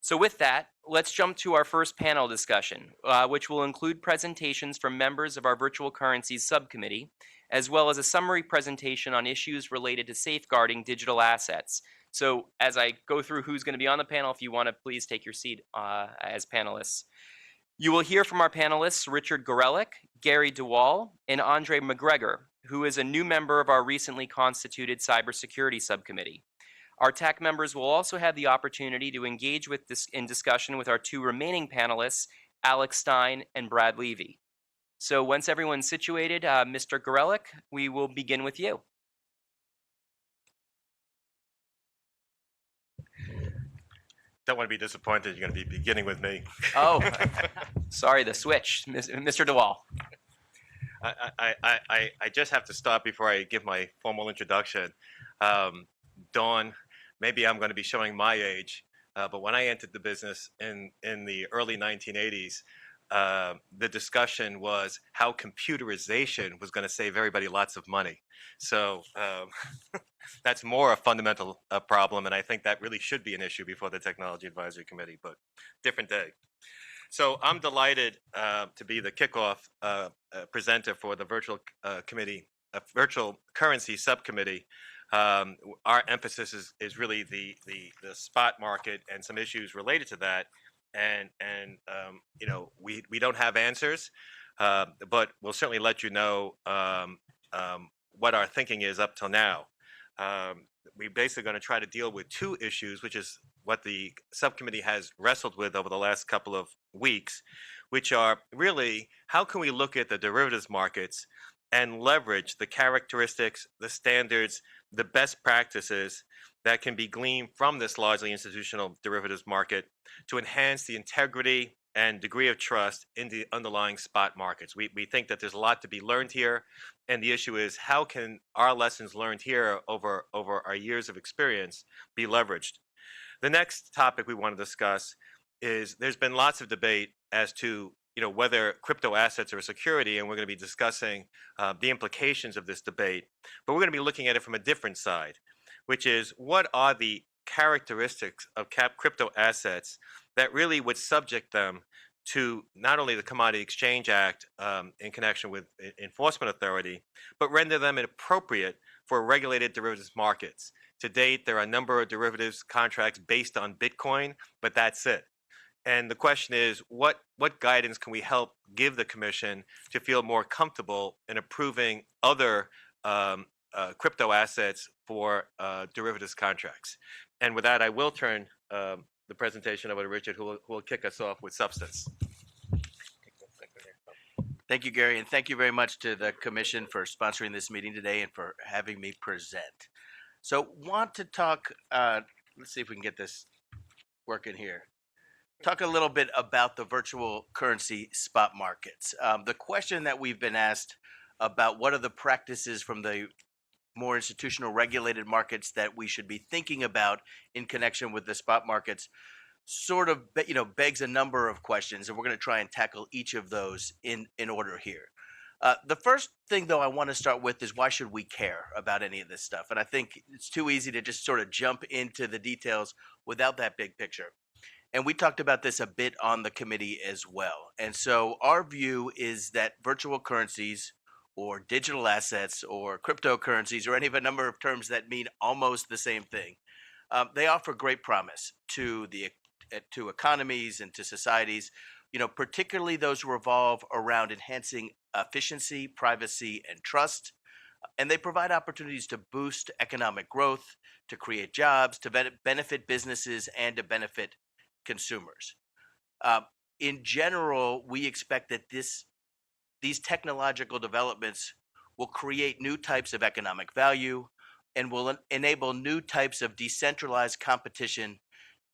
So with that, let's jump to our first panel discussion, which will include presentations from members of our Virtual Currencies Subcommittee, as well as a summary presentation on issues related to safeguarding digital assets. So as I go through who's going to be on the panel, if you want to please take your seat as panelists. You will hear from our panelists, Richard Gorelick, Gary DeWall, and Andre McGregor, who is a new member of our recently constituted Cybersecurity Subcommittee. Our TAC members will also have the opportunity to engage with this in discussion with our two remaining panelists, Alex Stein and Brad Levy. So once everyone's situated, Mr. Gorelick, we will begin with you. Don't want to be disappointed you're going to be beginning with me. Oh, sorry, the switch. Mr. DeWall. I just have to stop before I give my formal introduction. Dawn, maybe I'm going to be showing my age, but when I entered the business in the early 1980s, the discussion was how computerization was going to save everybody lots of money. So that's more a fundamental problem, and I think that really should be an issue before the Technology Advisory Committee, but different day. So I'm delighted to be the kickoff presenter for the Virtual Currency Subcommittee. Our emphasis is really the spot market and some issues related to that. And you know, we don't have answers, but we'll certainly let you know what our thinking is up till now. We're basically going to try to deal with two issues, which is what the subcommittee has wrestled with over the last couple of weeks, which are really how can we look at the derivatives markets and leverage the characteristics, the standards, the best practices that can be gleaned from this largely institutional derivatives market to enhance the integrity and degree of trust in the underlying spot markets. We think that there's a lot to be learned here, and the issue is how can our lessons learned here over our years of experience be leveraged. The next topic we want to discuss is there's been lots of debate as to whether crypto assets are a security, and we're going to be discussing the implications of this debate. But we're going to be looking at it from a different side, which is what are the characteristics of crypto assets that really would subject them to not only the Commodity Exchange Act in connection with enforcement authority, but render them appropriate for regulated derivatives markets. To date, there are a number of derivatives contracts based on Bitcoin, but that's it. And the question is, what guidance can we help give the Commission to feel more comfortable in approving other crypto assets for derivatives contracts? And with that, I will turn the presentation over to Richard, who will kick us off with substance. Thank you, Gary, and thank you very much to the Commission for sponsoring this meeting today and for having me present. So want to talk, let's see if we can get this working here. Talk a little bit about the virtual currency spot markets. The question that we've been asked about what are the practices from the more institutional regulated markets that we should be thinking about in connection with the spot markets sort of begs a number of questions, and we're going to try and tackle each of those in order here. The first thing, though, I want to start with is why should we care about any of this stuff? And I think it's too easy to just sort of jump into the details without that big picture. And we talked about this a bit on the committee as well. And so our view is that virtual currencies or digital assets or cryptocurrencies or any of a number of terms that mean almost the same thing, they offer great promise to economies and to societies, particularly those revolve around enhancing efficiency, privacy, and trust. And they provide opportunities to boost economic growth, to create jobs, to benefit businesses, and to benefit consumers. In general, we expect that these technological developments will create new types of economic value and will enable new types of decentralized competition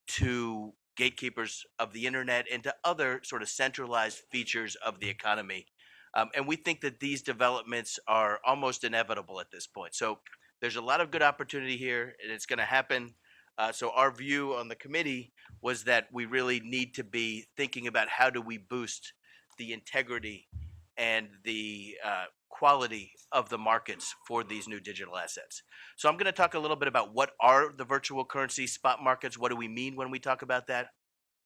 to gatekeepers of the internet and to other sort of centralized features of the economy. And we think that these developments are almost inevitable at this point. So there's a lot of good opportunity here, and it's going to happen. So our view on the committee was that we really need to be thinking about how do we boost the integrity and the quality of the markets for these new digital assets. So I'm going to talk a little bit about what are the virtual currency spot markets. What do we mean when we talk about that?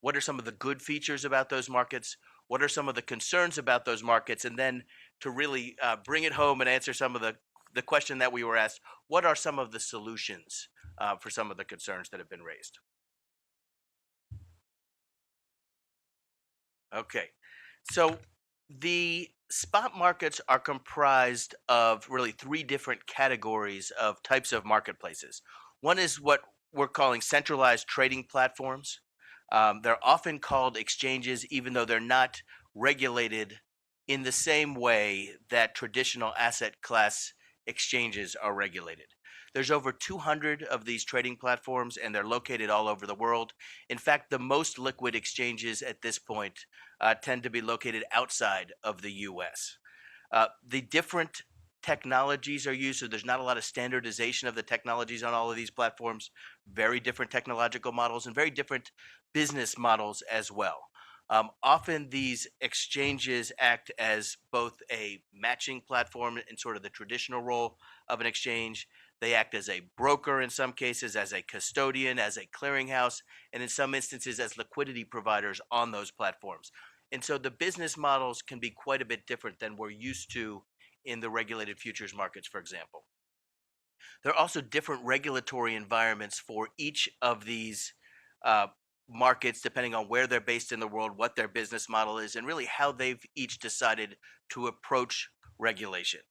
what are some of the good features about those markets, what are some of the concerns about those markets, and then to really bring it home and answer some of the question that we were asked, what are some of the solutions for some of the concerns that have been raised? Okay, so the spot markets are comprised of really three different categories of types of marketplaces. One is what we're calling centralized trading platforms. They're often called exchanges, even though they're not regulated in the same way that traditional asset class exchanges are regulated. There's over 200 of these trading platforms, and they're located all over the world. In fact, the most liquid exchanges at this point tend to be located outside of the US. The different technologies are used, so there's not a lot of standardization of the technologies on all of these platforms. Very different technological models and very different business models as well. Often these exchanges act as both a matching platform in sort of the traditional role of an exchange. They act as a broker in some cases, as a custodian, as a clearinghouse, and in some instances as liquidity providers on those platforms. And so the business models can be quite a bit different than we're used to in the regulated futures markets, for example. There are also different regulatory environments for each of these uh, markets, depending on where they're based in the world, what their business model is, and really how they've each decided to approach regulation.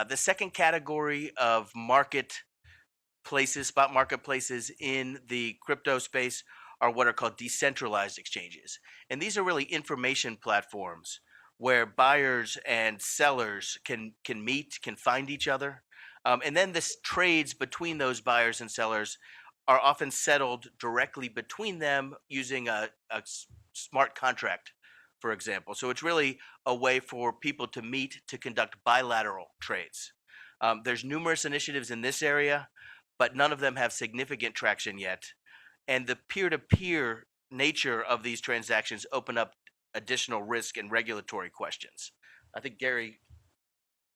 The second category of spot marketplaces in the crypto space are what are called decentralized exchanges. And these are really information platforms where buyers and sellers can meet, can find each other. And then the trades between those buyers and sellers are often settled directly between them using a smart contract, for example. So it's really a way for people to meet to conduct bilateral trades. There's numerous initiatives in this area, but none of them have significant traction yet. And the peer-to-peer nature of these transactions open up additional risk and regulatory questions. I think Gary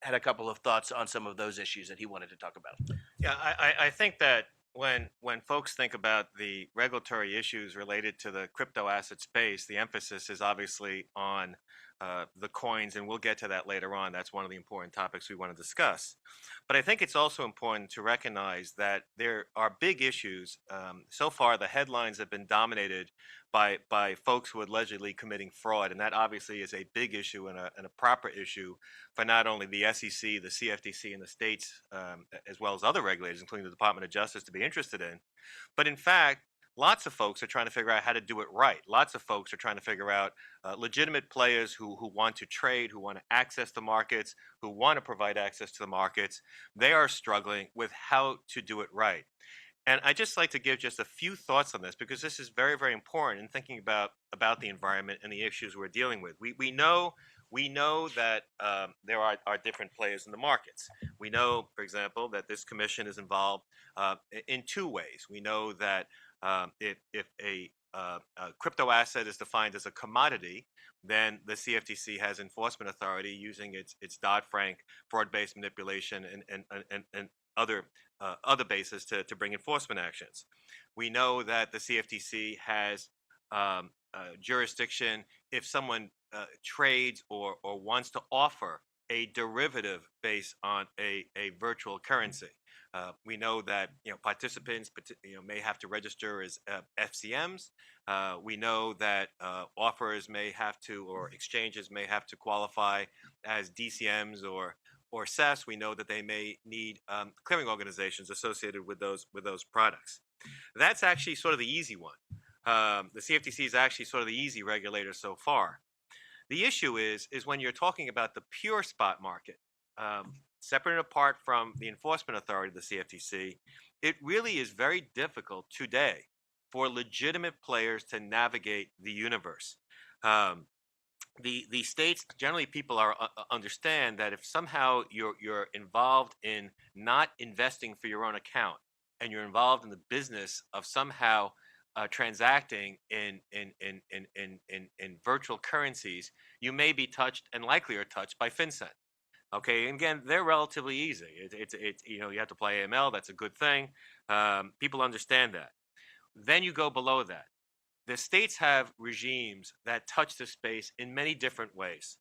had a couple of thoughts on some of those issues that he wanted to talk about. Yeah, I think that when folks think about the regulatory issues related to the crypto asset space, the emphasis is obviously on the coins, and we'll get to that later on. That's one of the important topics we want to discuss. But I think it's also important to recognize that there are big issues. So far, the headlines have been dominated by folks who are allegedly committing fraud, and that obviously is a big issue and a proper issue for not only the SEC, the CFTC, and the states, as well as other regulators, including the Department of Justice, to be interested in. But in fact, lots of folks are trying to figure out how to do it right. Lots of folks are trying to figure out legitimate players who want to trade, who want to access the markets, who want to provide access to the markets. They are struggling with how to do it right. And I just like to give just a few thoughts on this because this is very, very important in thinking about the environment and the issues we're dealing with. We know that there are different players in the markets. We know, for example, that this commission is involved in two ways. We know that if a crypto asset is defined as a commodity, then the CFTC has enforcement authority using its Dodd-Frank fraud-based manipulation and other bases to bring enforcement actions. We know that the CFTC has jurisdiction if someone trades or wants to offer a derivative based on a virtual currency. We know that participants may have to register as FCMs. We know that offers may have to, or exchanges may have to qualify as DCMs or CEFs. We know that they may need clearing organizations associated with those products. That's actually sort of the easy one. The CFTC is actually sort of the easy regulator so far. The issue is when you're talking about the pure spot market, separate and apart from the enforcement authority of the CFTC, it really is very difficult today for legitimate players to navigate the universe. The states, generally people understand that if somehow you're involved in not investing for your own account and you're involved in the business of somehow transacting in virtual currencies, you may be touched and likely are touched by FinCEN. Okay, and again, they're relatively easy. It's you have to play AML. That's a good thing. People understand that. Then you go below that. the states have regimes that touch the space in many different ways.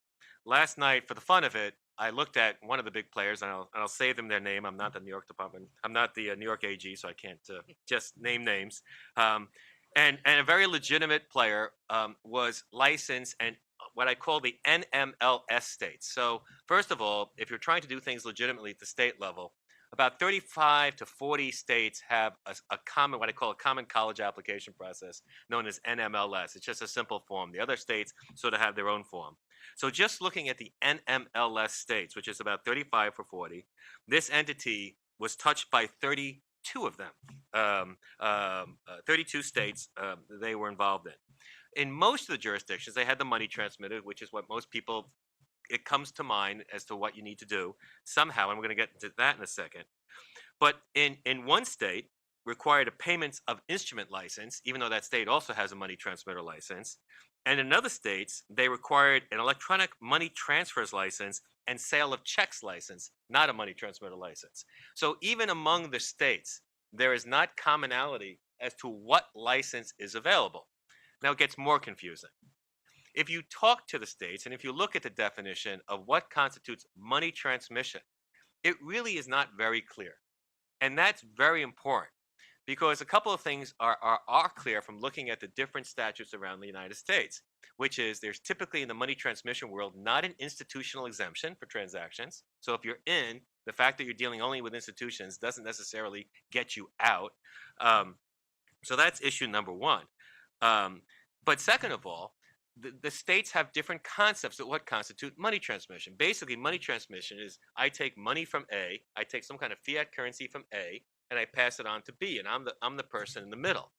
Last night, for the fun of it, I looked at one of the big players, and I'll say them their name. I'm not the New York Department. I'm not the New York AG, so I can't just name names. Um, and a very legitimate player was licensed and what I call the NMLS states. So first of all, if you're trying to do things legitimately at the state level, about 35 to 40 states have a common, what I call a common college application process known as NMLS. It's just a simple form. The other states sort of have their own form. So just looking at the NMLS states, which is about 35 for 40, this entity was touched by 32 of them. 32 states they were involved in. In most of the jurisdictions, they had the money transmitted, which is what most people, it comes to mind as to what you need to do somehow, and we're going to get into that in a second. But in one state, required a payments of instrument license, even though that state also has a money transmitter license. And in other states, they required an electronic money transfers license and sale of checks license, not a money transmitter license. So even among the states, there is not commonality as to what license is available. Now it gets more confusing. If you talk to the states and if you look at the definition of what constitutes money transmission, it really is not very clear. And that's very important because a couple of things are clear from looking at the different statutes around the United States, which is there's typically in the money transmission world not an institutional exemption for transactions. So if you're in, the fact that you're dealing only with institutions doesn't necessarily get you out. So that's issue number one. But second of all, the states have different concepts of what constitute money transmission. Basically, money transmission is I take money from A, I take some kind of fiat currency from A, and I pass it on to B, and I'm the person in the middle.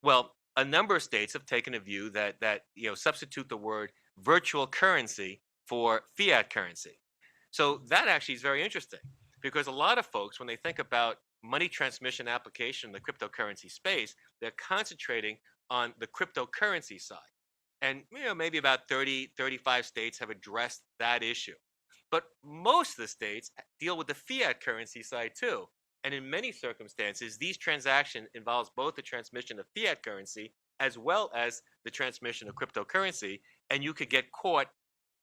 Well, a number of states have taken a view that substitute the word virtual currency for fiat currency. So that actually is very interesting because a lot of folks, when they think about money transmission application in the cryptocurrency space, they're concentrating on the cryptocurrency side. And maybe about 30, 35 states have addressed that issue. But most of the states deal with the fiat currency side too. And in many circumstances, these transactions involves both the transmission of fiat currency as well as the transmission of cryptocurrency. And you could get caught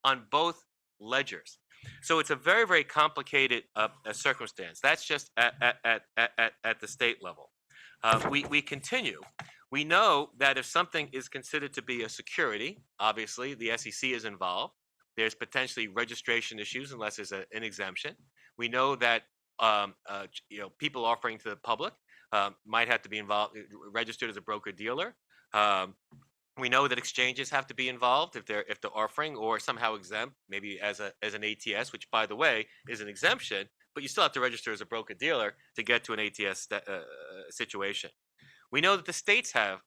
on both ledgers. So it's a very, very complicated circumstance. That's just at the state level. We continue. We know that if something is considered to be a security, obviously the SEC is involved. There's potentially registration issues unless there's an exemption. We know that people offering to the public might have to be involved, registered as a broker dealer. We know that exchanges have to be involved if they're offering or somehow exempt, maybe as an ATS, which by the way is an exemption, but you still have to register as a broker dealer to get to an ATS situation. We know that the states have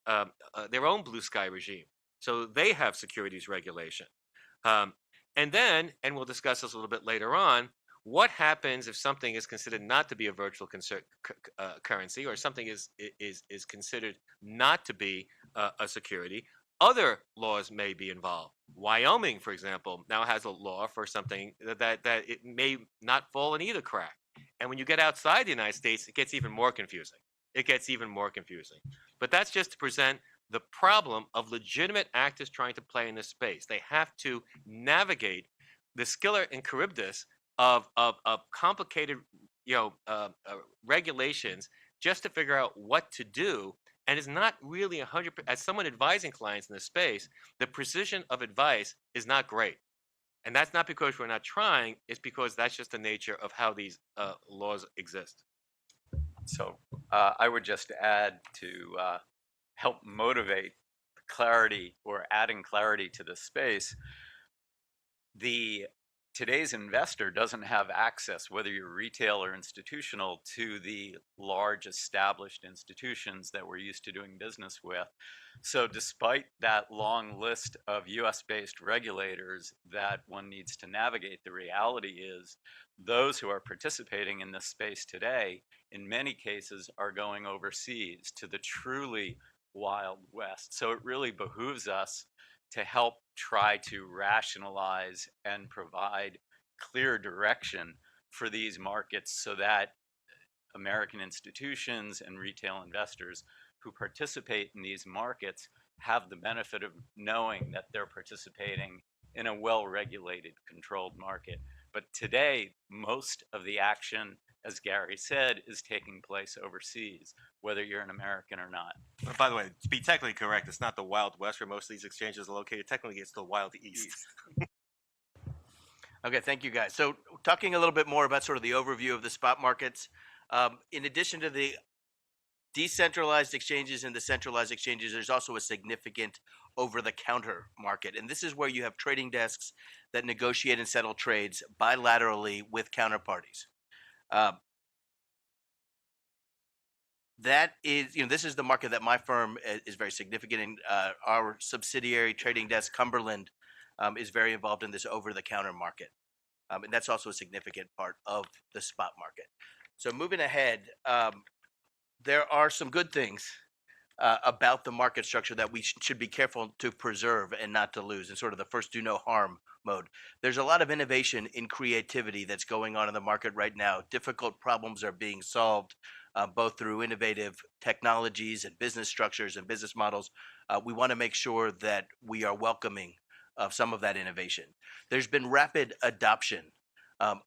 their own blue sky regime, so they have securities regulation. And then, and we'll discuss this a little bit later on, what happens if something is considered not to be a virtual currency or something is considered not to be a security? Other laws may be involved. Wyoming, for example, now has a law for something that it may not fall in either crack. And when you get outside the United States, it gets even more confusing. But that's just to present the problem of legitimate actors trying to play in this space. They have to navigate the Scylla and Charybdis of complicated regulations just to figure out what to do. And it's not really 100%. As someone advising clients in this space, the precision of advice is not great. And that's not because we're not trying. It's because that's just the nature of how these laws exist. So I would just add to help motivate clarity or adding clarity to the space. Today's investor doesn't have access, whether you're retail or institutional, to the large established institutions that we're used to doing business with. So despite that long list of US-based regulators that one needs to navigate, the reality is those who are participating in this space today, in many cases, are going overseas to the truly Wild West. So it really behooves us to help try to rationalize and provide clear direction for these markets so that American institutions and retail investors who participate in these markets have the benefit of knowing that they're participating in a well-regulated, controlled market. But today, most of the action, as Gary said, is taking place overseas, whether you're an American or not. By the way, to be technically correct, it's not the Wild West where most of these exchanges are located. Technically, it's the Wild East. Okay, thank you guys. So talking a little bit more about sort of the overview of the spot markets, in addition to the decentralized exchanges and the centralized exchanges, there's also a significant over-the-counter market. And this is where you have trading desks that negotiate and settle trades bilaterally with counterparties. That is, this is the market that my firm is very significant in. Our subsidiary trading desk, Cumberland, is very involved in this over-the-counter market. And that's also a significant part of the spot market. So moving ahead, there are some good things about the market structure that we should be careful to preserve and not to lose in sort of the first do no harm mode. There's a lot of innovation in creativity that's going on in the market right now. Difficult problems are being solved both through innovative technologies and business structures and business models. We want to make sure that we are welcoming of some of that innovation. There's been rapid adoption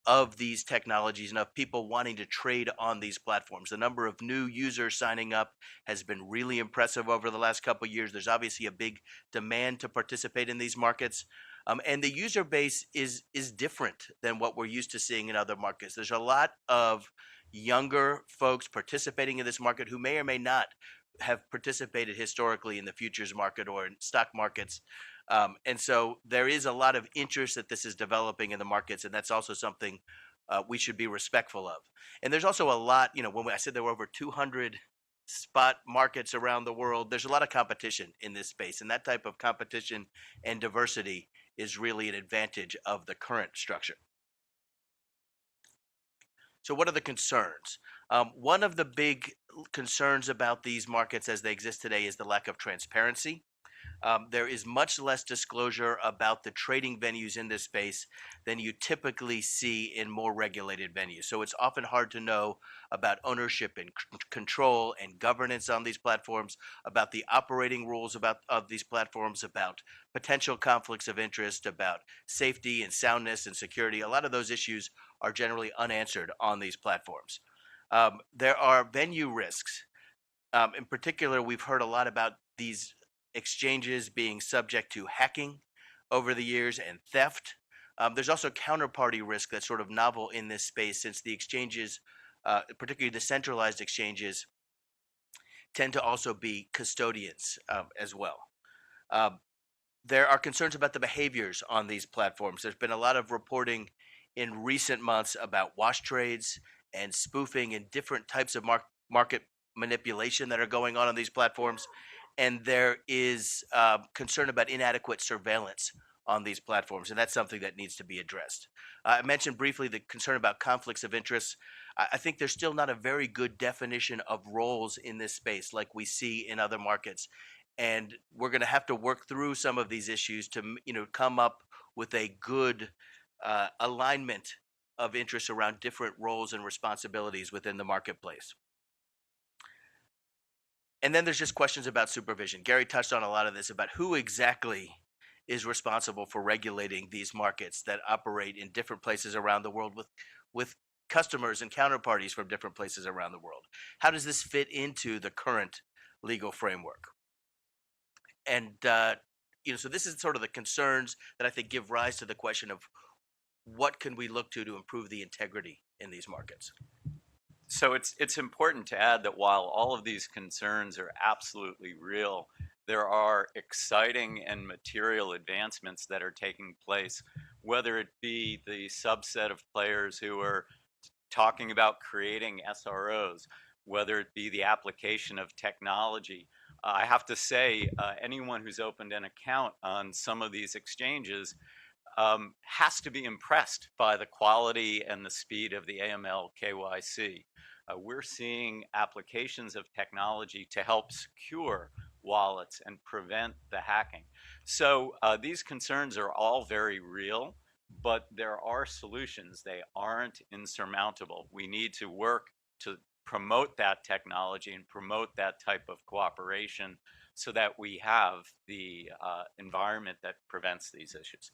of these technologies and of people wanting to trade on these platforms. The number of new users signing up has been really impressive over the last couple of years. There's obviously a big demand to participate in these markets. And the user base is different than what we're used to seeing in other markets. There's a lot of younger folks participating in this market who may or may not have participated historically in the futures market or in stock markets. And so there is a lot of interest that this is developing in the markets, and that's also something we should be respectful of. And there's also a lot, when I said there were over 200 spot markets around the world, there's a lot of competition in this space, and that type of competition and diversity is really an advantage of the current structure. So what are the concerns? One of the big concerns about these markets as they exist today is the lack of transparency. There is much less disclosure about the trading venues in this space than you typically see in more regulated venues. So it's often hard to know about ownership and control and governance on these platforms, about the operating rules of these platforms, about potential conflicts of interest, about safety and soundness and security. A lot of those issues are generally unanswered on these platforms. There are venue risks. In particular, we've heard a lot about these exchanges being subject to hacking over the years and theft. There's also counterparty risk that's sort of novel in this space, since the exchanges, particularly the centralized exchanges, tend to also be custodians as well. There are concerns about the behaviors on these platforms. There's been a lot of reporting in recent months about wash trades and spoofing and different types of market manipulation that are going on these platforms. And there is concern about inadequate surveillance on these platforms, and that's something that needs to be addressed. I mentioned briefly the concern about conflicts of interest. I think there's still not a very good definition of roles in this space like we see in other markets, and we're going to have to work through some of these issues to come up with a good alignment of interests around different roles and responsibilities within the marketplace. And then there's just questions about supervision. Gary touched on a lot of this about who exactly is responsible for regulating these markets that operate in different places around the world with customers and counterparties from different places around the world. How does this fit into the current legal framework? And so this is sort of the concerns that I think give rise to the question of what can we look to improve the integrity in these markets. So it's important to add that while all of these concerns are absolutely real, there are exciting and material advancements that are taking place, whether it be the subset of players who are talking about creating SROs, whether it be the application of technology. I have to say, anyone who's opened an account on some of these exchanges has to be impressed by the quality and the speed of the AML KYC. We're seeing applications of technology to help secure wallets and prevent the hacking. So these concerns are all very real, but there are solutions. They aren't insurmountable. We need to work to promote that technology and promote that type of cooperation so that we have the environment that prevents these issues.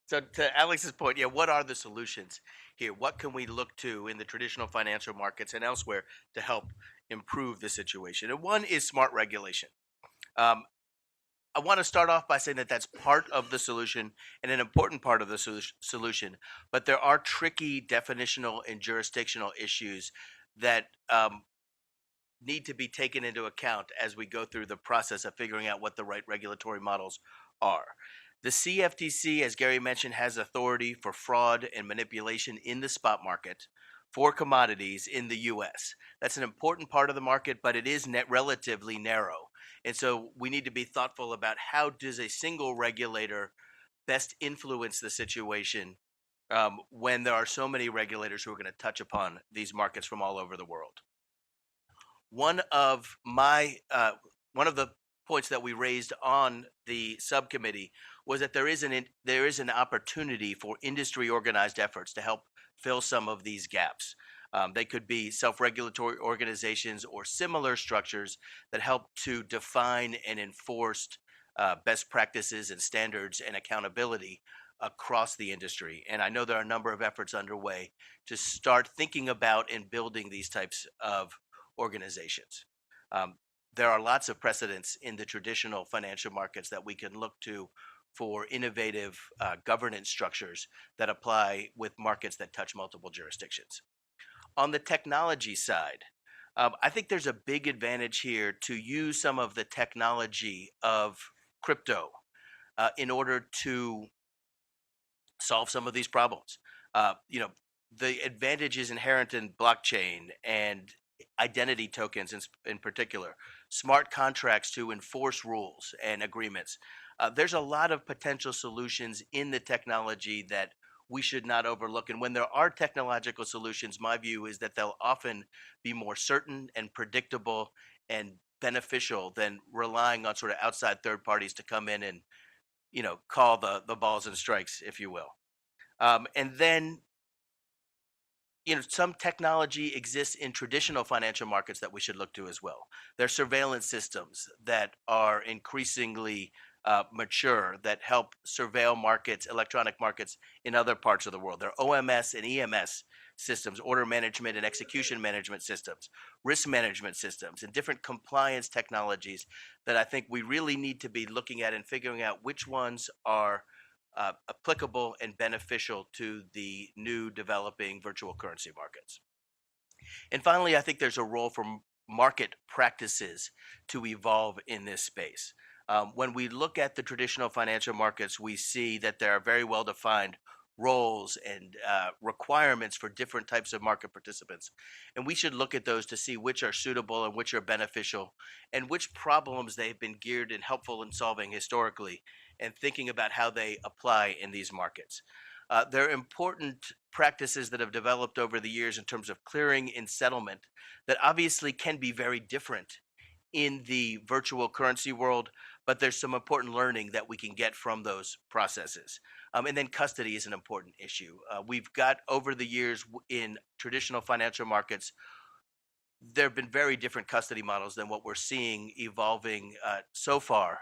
So to Alex's point, yeah, what are the solutions here? What can we look to in the traditional financial markets and elsewhere to help improve the situation? And one is smart regulation. Um, I want to start off by saying that that's part of the solution and an important part of the solution, but there are tricky definitional and jurisdictional issues that need to be taken into account as we go through the process of figuring out what the right regulatory models are. The CFTC, as Gary mentioned, has authority for fraud and manipulation in the spot market for commodities in the US. That's an important part of the market, but it is relatively narrow. And so we need to be thoughtful about how does a single regulator best influence the situation when there are so many regulators who are going to touch upon these markets from all over the world. One of the points that we raised on the subcommittee was that there is an opportunity for industry organized efforts to help fill some of these gaps. They could be self-regulatory organizations or similar structures that help to define and enforce best practices and standards and accountability across the industry. And I know there are a number of efforts underway to start thinking about and building these types of organizations. There are lots of precedents in the traditional financial markets that we can look to for innovative governance structures that apply with markets that touch multiple jurisdictions. On the technology side, I think there's a big advantage here to use some of the technology of crypto in order to solve some of these problems. The advantage is inherent in blockchain and identity tokens in particular, smart contracts to enforce rules and agreements. There's a lot of potential solutions in the technology that we should not overlook. And when there are technological solutions, my view is that they'll often be more certain and predictable and beneficial than relying on sort of outside third parties to come in and call the balls and strikes, if you will. And then some technology exists in traditional financial markets that we should look to as well. There are surveillance systems that are increasingly mature that help surveil markets, electronic markets in other parts of the world. There are OMS and EMS systems, order management and execution management systems, risk management systems, and different compliance technologies that I think we really need to be looking at and figuring out which ones are applicable and beneficial to the new developing virtual currency markets. And finally, I think there's a role for market practices to evolve in this space. When we look at the traditional financial markets, we see that there are very well defined roles and requirements for different types of market participants. And we should look at those to see which are suitable and which are beneficial and which problems they've been geared and helpful in solving historically and thinking about how they apply in these markets. There are important practices that have developed over the years in terms of clearing and settlement that obviously can be very different in the virtual currency world, but there's some important learning that we can get from those processes. And then custody is an important issue. We've got over the years in traditional financial markets, there have been very different custody models than what we're seeing evolving so far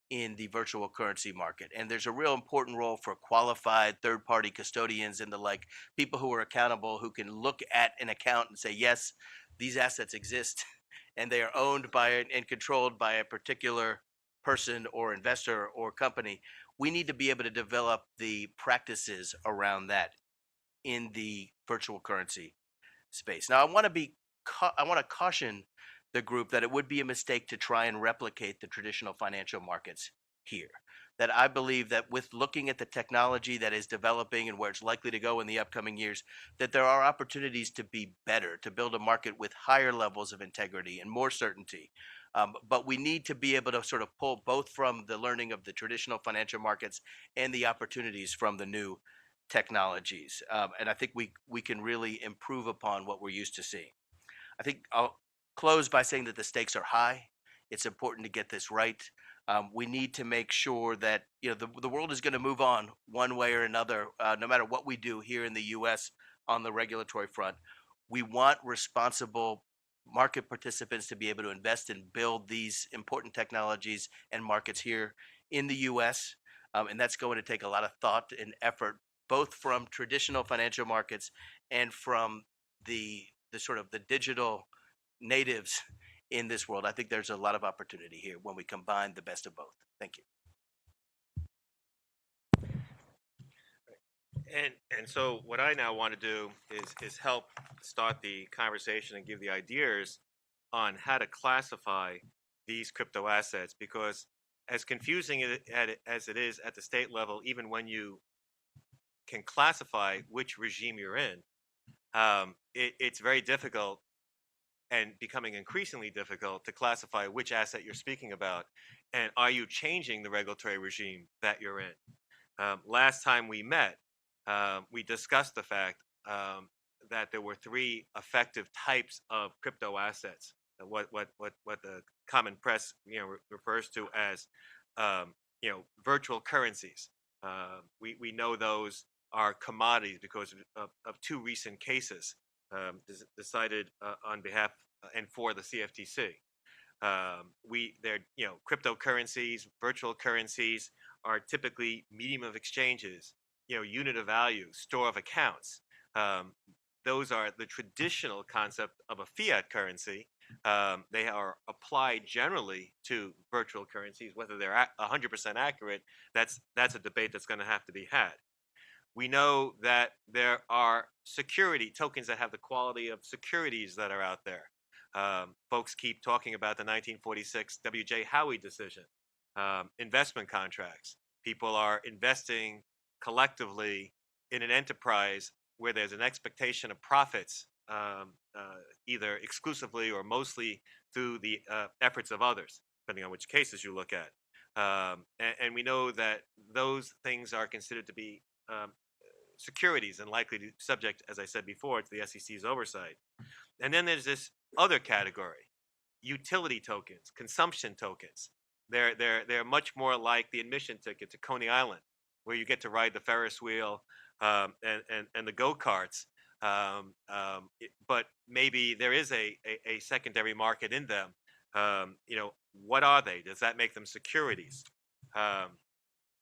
in the virtual currency market. And there's a real important role for qualified third-party custodians and the like, people who are accountable, who can look at an account and say, yes, these assets exist and they are owned by and controlled by a particular person or investor or company. We need to be able to develop the practices around that in the virtual currency space. Now, I want to caution the group that it would be a mistake to try and replicate the traditional financial markets here. That I believe that with looking at the technology that is developing and where it's likely to go in the upcoming years, that there are opportunities to be better, to build a market with higher levels of integrity and more certainty. But we need to be able to sort of pull both from the learning of the traditional financial markets and the opportunities from the new technologies. And I think we can really improve upon what we're used to seeing. I think I'll close by saying that the stakes are high. It's important to get this right. We need to make sure that the world is going to move on one way or another, no matter what we do here in the U.S., on the regulatory front. We want responsible market participants to be able to invest and build these important technologies and markets here in the US. And that's going to take a lot of thought and effort, both from traditional financial markets and from the sort of the digital natives in this world. I think there's a lot of opportunity here when we combine the best of both. Thank you. And so what I now want to do is help start the conversation and give the ideas on how to classify these crypto assets, because as confusing as it is at the state level, even when you can classify which regime you're in, it's very difficult and becoming increasingly difficult to classify which asset you're speaking about, and are you changing the regulatory regime that you're in. Last time we met, we discussed the fact that there were three effective types of crypto assets. What the common press refers to as virtual currencies. We know those are commodities because of two recent cases decided on behalf and for the CFTC. They're cryptocurrencies, virtual currencies are typically medium of exchanges, unit of value, store of accounts. Those are the traditional concept of a fiat currency. They are applied generally to virtual currencies. Whether they're 100% accurate, that's a debate that's going to have to be had. We know that there are security tokens that have the quality of securities that are out there. Folks keep talking about the 1946 W.J. Howey decision, investment contracts. People are investing collectively in an enterprise where there's an expectation of profits, either exclusively or mostly through the efforts of others, depending on which cases you look at. And we know that those things are considered to be securities and likely to subject, as I said before, to the SEC's oversight. And then there's this other category, utility tokens, consumption tokens. They're much more like the admission ticket to Coney Island, where you get to ride the Ferris wheel and the go-karts. But maybe there is a secondary market in them. What are they? Does that make them securities?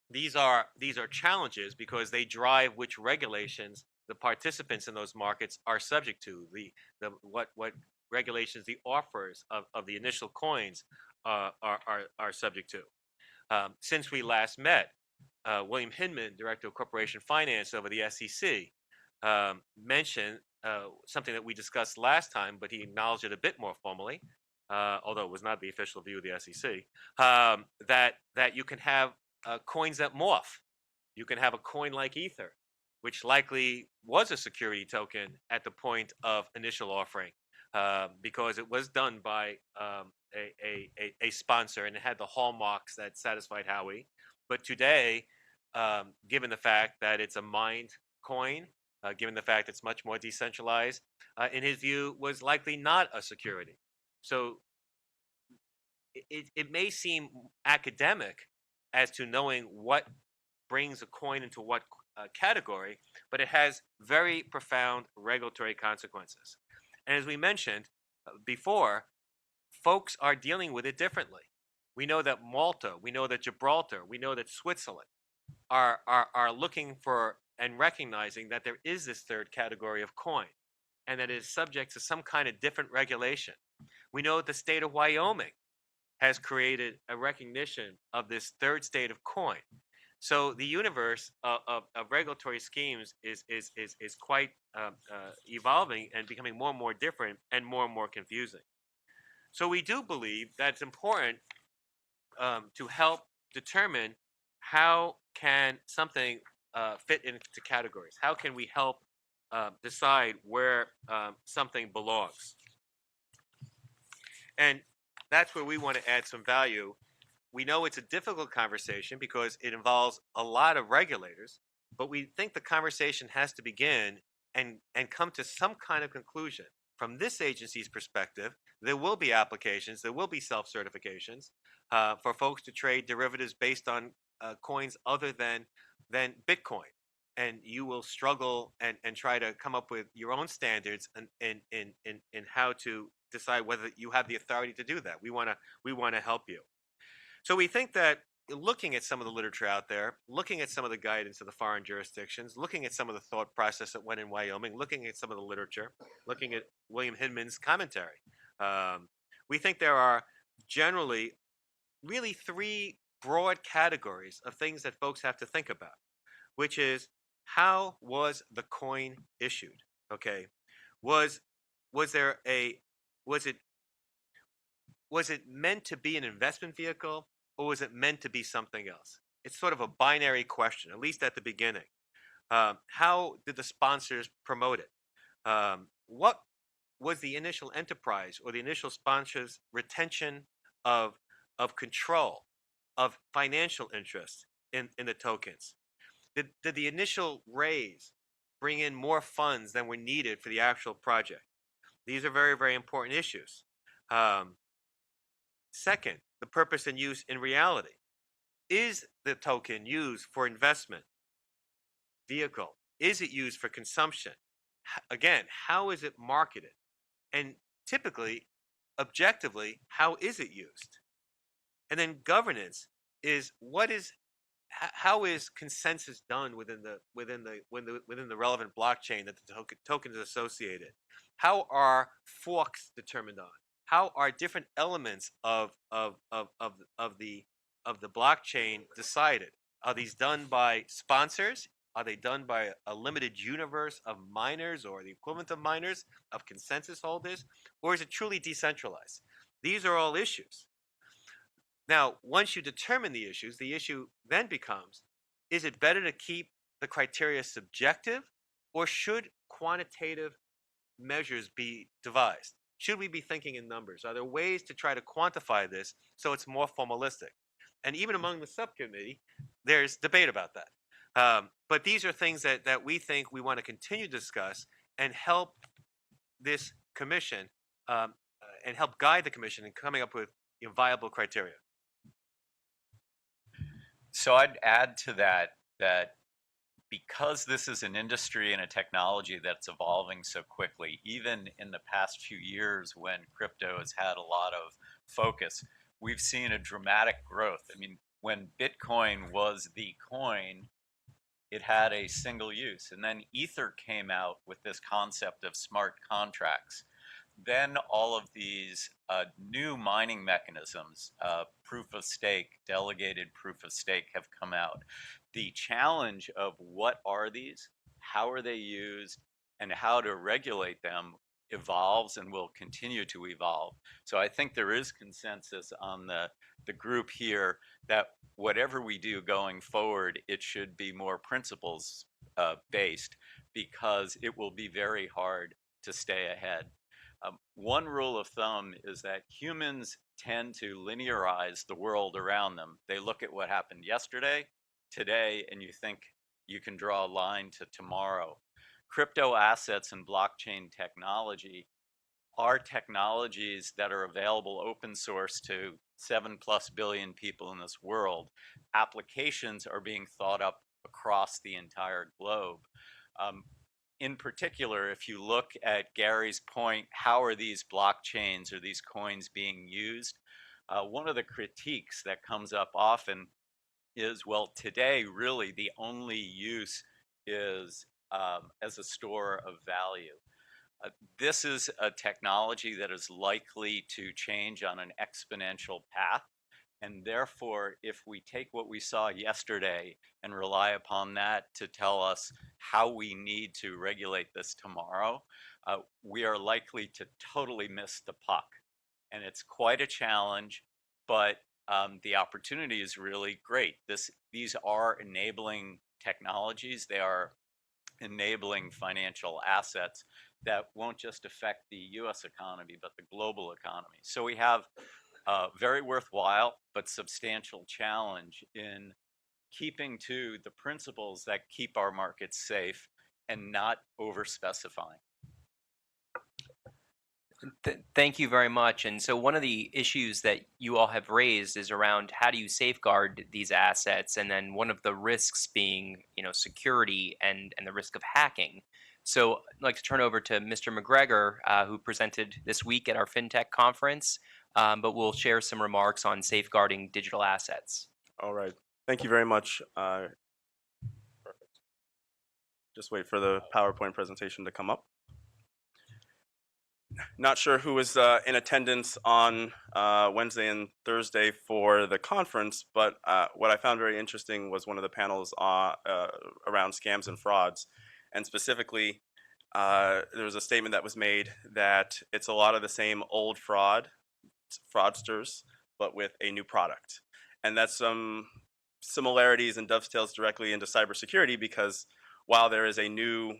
These are challenges because they drive which regulations the participants in those markets are subject to. What regulations the offers of the initial coins are subject to. Since we last met, William Hinman, Director of Corporation Finance over the SEC, mentioned something that we discussed last time, but he acknowledged it a bit more formally, although it was not the official view of the SEC, that you can have coins that morph. You can have a coin like Ether, which likely was a security token at the point of initial offering, because it was done by a sponsor and it had the hallmarks that satisfied Howey. But today, given the fact that it's a mined coin, given the fact it's much more decentralized, in his view, was likely not a security. So it may seem academic as to knowing what brings a coin into what category, but it has very profound regulatory consequences. And as we mentioned before, folks are dealing with it differently. We know that Malta, we know that Gibraltar, we know that Switzerland are looking for and recognizing that there is this third category of coin and that it is subject to some kind of different regulation. We know that the state of Wyoming has created a recognition of this third state of coin. So the universe of regulatory schemes is quite evolving and becoming more and more different and more confusing. So we do believe that it's important to help determine how can something fit into categories. How can we help decide where something belongs? And that's where we want to add some value. We know it's a difficult conversation because it involves a lot of regulators, but we think the conversation has to begin and come to some kind of conclusion. From this agency's perspective, there will be applications, there will be self-certifications for folks to trade derivatives based on coins other than Bitcoin. and you will struggle and try to come up with your own standards in how to decide whether you have the authority to do that. We want to help you. So we think that looking at some of the literature out there, looking at some of the guidance of the foreign jurisdictions, looking at some of the thought process that went in Wyoming, looking at some of the literature, looking at William Hinman's commentary, we think there are generally really three broad categories of things that folks have to think about, which is how was the coin issued? Okay, was was there a was it was it meant to be an investment vehicle, or was it meant to be something else? It's sort of a binary question, at least at the beginning. How did the sponsors promote it? What was the initial enterprise or the initial sponsors' retention of control of financial interest in the tokens? Did the initial raise bring in more funds than were needed for the actual project? These are very, very important issues. Second, the purpose and use in reality. Is the token used for investment vehicle? Is it used for consumption? Again, how is it marketed? And typically, objectively, how is it used? And then governance is how is consensus done within the relevant blockchain that the token is associated? How are forks determined on? How are different elements of the blockchain decided? Are these done by sponsors? Are they done by a limited universe of miners or the equivalent of miners, of consensus holders? Or is it truly decentralized? These are all issues. Now, once you determine the issue then becomes, is it better to keep the criteria subjective, or should quantitative measures be devised? Should we be thinking in numbers? Are there ways to try to quantify this so it's more formalistic? And even among the subcommittee, there's debate about that. But these are things that we think we want to continue to discuss and help this commission and help guide the commission in coming up with viable criteria. So I'd add to that because this is an industry and a technology that's evolving so quickly, even in the past few years when crypto has had a lot of focus, we've seen a dramatic growth. I mean, when Bitcoin was the coin, it had a single use. And then Ether came out with this concept of smart contracts. Then all of these new mining mechanisms, proof of stake, delegated proof of stake, have come out. The challenge of what are these, how are they used, and how to regulate them evolves and will continue to evolve. So I think there is consensus on the group here that whatever we do going forward, it should be more principles based, because it will be very hard to stay ahead. One rule of thumb is that humans tend to linearize the world around them. They look at what happened yesterday, today, and you think you can draw a line to tomorrow. Crypto assets and blockchain technology are technologies that are available open source to 7+ billion people in this world. Applications are being thought up across the entire globe. In particular, if you look at Gary's point, how are these blockchains or these coins being used? One of the critiques that comes up often is, well, today really the only use is as a store of value. This is a technology that is likely to change on an exponential path. And therefore, if we take what we saw yesterday and rely upon that to tell us how we need to regulate this tomorrow, we are likely to totally miss the puck. And it's quite a challenge, but the opportunity is really great. These are enabling technologies. They are enabling financial assets that won't just affect the US economy, but the global economy. So we have very worthwhile but substantial challenge in keeping to the principles that keep our markets safe and not over specifying. Thank you very much. And so one of the issues that you all have raised is around how do you safeguard these assets, and then one of the risks being, security and the risk of hacking. So I'd like to turn over to Mr. McGregor, who presented this week at our FinTech conference, but will share some remarks on safeguarding digital assets. All right. Thank you very much. Perfect. Just wait for the PowerPoint presentation to come up. Not sure who was in attendance on Wednesday and Thursday for the conference, but what I found very interesting was one of the panels around scams and frauds. And specifically, there was a statement that was made that it's a lot of the same old fraudsters, but with a new product. And that's some similarities and dovetails directly into cybersecurity, because while there is a new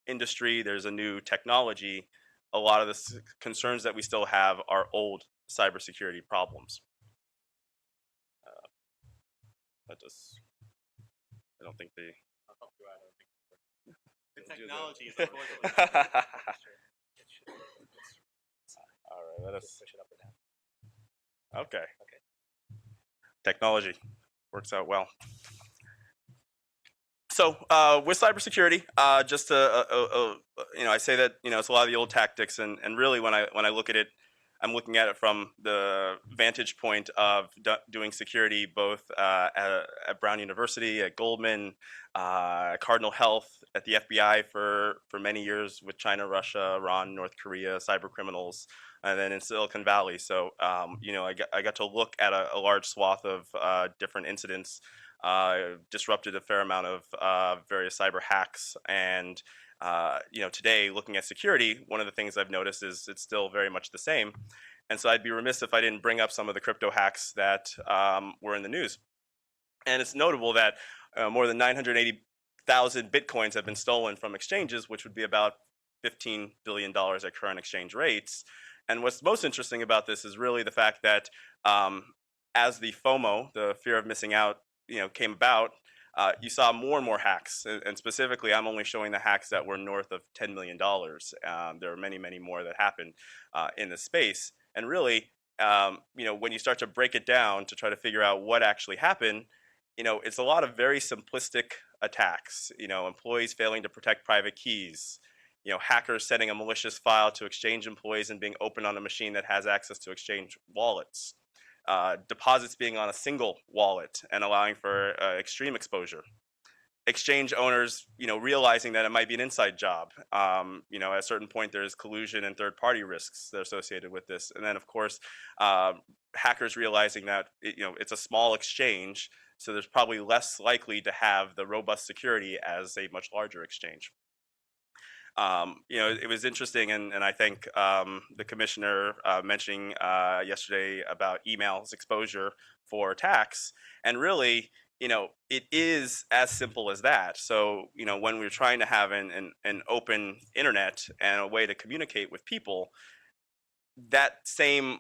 industry, there's a new technology, a lot of the concerns that we still have are old cybersecurity problems. I don't think they. I'll help you out. The technology is unfortunately. All right, let us push it up or down. Okay. Technology works out well. So with cybersecurity, just to, I say that it's a lot of the old tactics, and really when I look at it, I'm looking at it from the vantage point of doing security both at Brown University, at Goldman, Cardinal Health, at the FBI for many years with China, Russia, Iran, North Korea, cyber criminals, and then in Silicon Valley. So I got to look at a large swath of different incidents. Disrupted a fair amount of various cyber hacks, and today looking at security, one of the things I've noticed is it's still very much the same. And so I'd be remiss if I didn't bring up some of the crypto hacks that were in the news. And it's notable that more than 980,000 bitcoins have been stolen from exchanges, which would be about $15 billion at current exchange rates. And what's most interesting about this is really the fact that as the FOMO, the fear of missing out, came about, you saw more and more hacks, and specifically, I'm only showing the hacks that were north of $10 million. There are many, many more that happened in the space, and really, when you start to break it down to try to figure out what actually happened, it's a lot of very simplistic attacks. Employees failing to protect private keys. Hackers sending a malicious file to Exchange employees and being open on a machine that has access to Exchange wallets. Deposits being on a single wallet and allowing for extreme exposure. Exchange owners, realizing that it might be an inside job. At a certain point, there's collusion and third-party risks that are associated with this. And then, of course, hackers realizing that it's a small exchange, so there's probably less likely to have the robust security as a much larger exchange. It was interesting, and I think the commissioner mentioning yesterday about emails exposure for tax, and really, it is as simple as that. So, when we're trying to have an open internet and a way to communicate with people, that same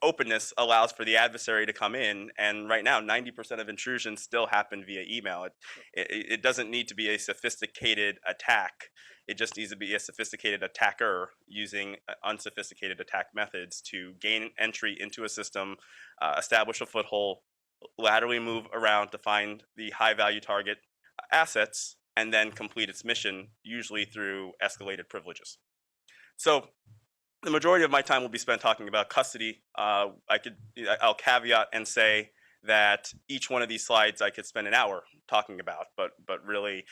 openness allows for the adversary to come in, and right now 90% of intrusions still happen via email. It doesn't need to be a sophisticated attack. It just needs to be a sophisticated attacker using unsophisticated attack methods to gain entry into a system, establish a foothold, laterally move around to find the high value target assets, and then complete its mission, usually through escalated privileges. So the majority of my time will be spent talking about custody. I'll caveat and say that each one of these slides I could spend an hour talking about, but really,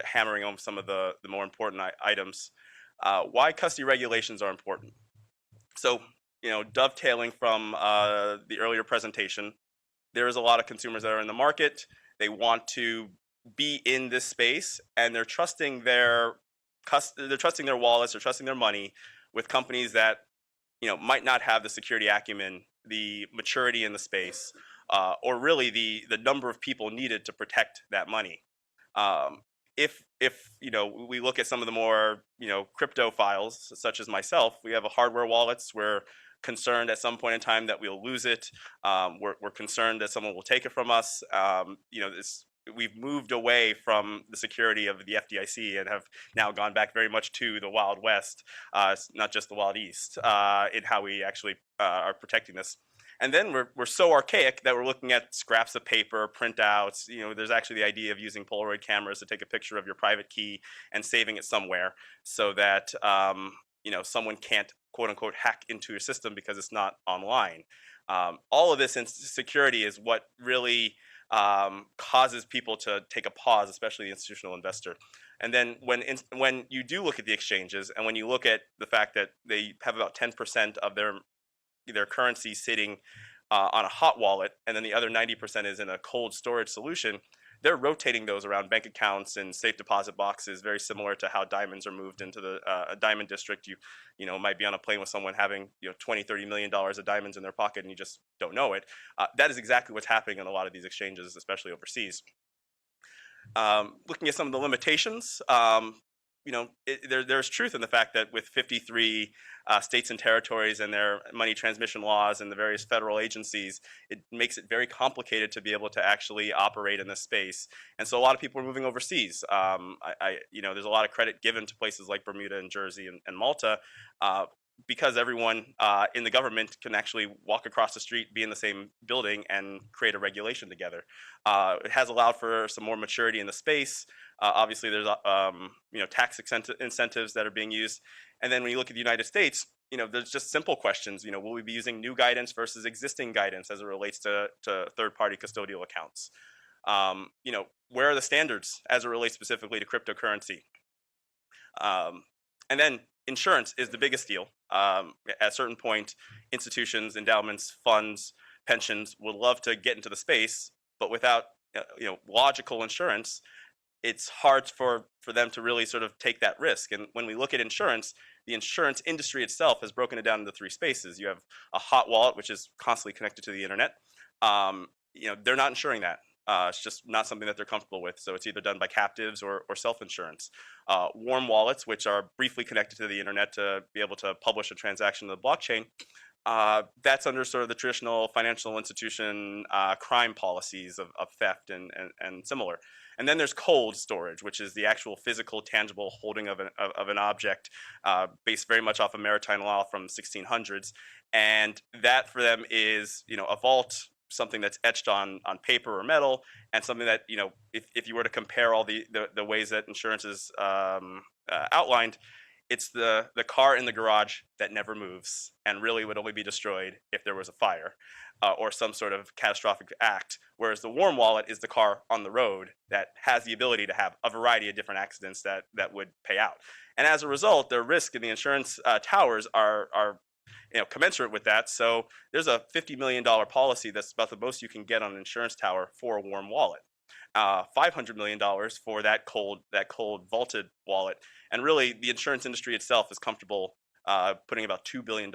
hammering on some of the more important items. Why custody regulations are important. So, dovetailing from the earlier presentation, there is a lot of consumers that are in the market. They want to be in this space, and they're trusting their wallets, they're trusting their money with companies that might not have the security acumen, the maturity in the space, or really the number of people needed to protect that money. If we look at some of the more crypto files, such as myself, we have a hardware wallets. We're concerned at some point in time that we'll lose it. We're concerned that someone will take it from us. we've moved away from the security of the FDIC and have now gone back very much to the Wild West, not just the Wild East, in how we actually are protecting this. And then we're so archaic that we're looking at scraps of paper, printouts. There's actually the idea of using Polaroid cameras to take a picture of your private key and saving it somewhere so that someone can't quote unquote hack into your system because it's not online. All of this insecurity is what really causes people to take a pause, especially the institutional investor. And then when you do look at the exchanges, and when you look at the fact that they have about 10% of their currency sitting on a hot wallet, and then the other 90% is in a cold storage solution, they're rotating those around bank accounts and safe deposit boxes, very similar to how diamonds are moved into the diamond district. You might be on a plane with someone having $20-30 million of diamonds in their pocket, and you just don't know it. That is exactly what's happening in a lot of these exchanges, especially overseas. Looking at some of the limitations, there's truth in the fact that with 53 states and territories and their money transmission laws and the various federal agencies, it makes it very complicated to be able to actually operate in this space. And so a lot of people are moving overseas. There's a lot of credit given to places like Bermuda and Jersey and Malta, because everyone in the government can actually walk across the street, be in the same building, and create a regulation together. It has allowed for some more maturity in the space. Obviously, there's tax incentives that are being used. And then when you look at the United States, there's just simple questions. Will we be using new guidance versus existing guidance as it relates to third-party custodial accounts? Where are the standards as it relates specifically to cryptocurrency? And then insurance is the biggest deal. At a certain point, institutions, endowments, funds, pensions would love to get into the space, but without logical insurance, it's hard for them to really sort of take that risk. And when we look at insurance, the insurance industry itself has broken it down into three spaces. You have a hot wallet, which is constantly connected to the internet. They're not insuring that. It's just not something that they're comfortable with. So it's either done by captives or self-insurance. Warm wallets, which are briefly connected to the internet to be able to publish a transaction to the blockchain, that's under sort of the traditional financial institution crime policies of theft and similar. And then there's cold storage, which is the actual physical, tangible holding of an object, based very much off of maritime law from the 1600s. And that for them is, a vault, something that's etched on paper or metal, and something that, if you were to compare all the ways that insurance is outlined, it's the car in the garage that never moves and really would only be destroyed if there was a fire or some sort of catastrophic act, whereas the warm wallet is the car on the road that has the ability to have a variety of different accidents that would pay out. And as a result, the risk in the insurance towers are commensurate with that. So there's a $50 million policy that's about the most you can get on an insurance tower for a warm wallet. $500 million for that cold vaulted wallet. And really, the insurance industry itself is comfortable putting about $2 billion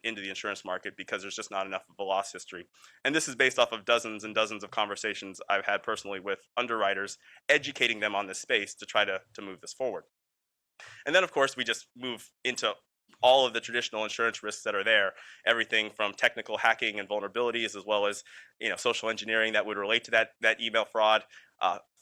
into the insurance market because there's just not enough of a loss history. And this is based off of dozens and dozens of conversations I've had personally with underwriters, educating them on this space to try to move this forward. And then, of course, we just move into all of the traditional insurance risks that are there, everything from technical hacking and vulnerabilities, as well as social engineering that would relate to that email fraud,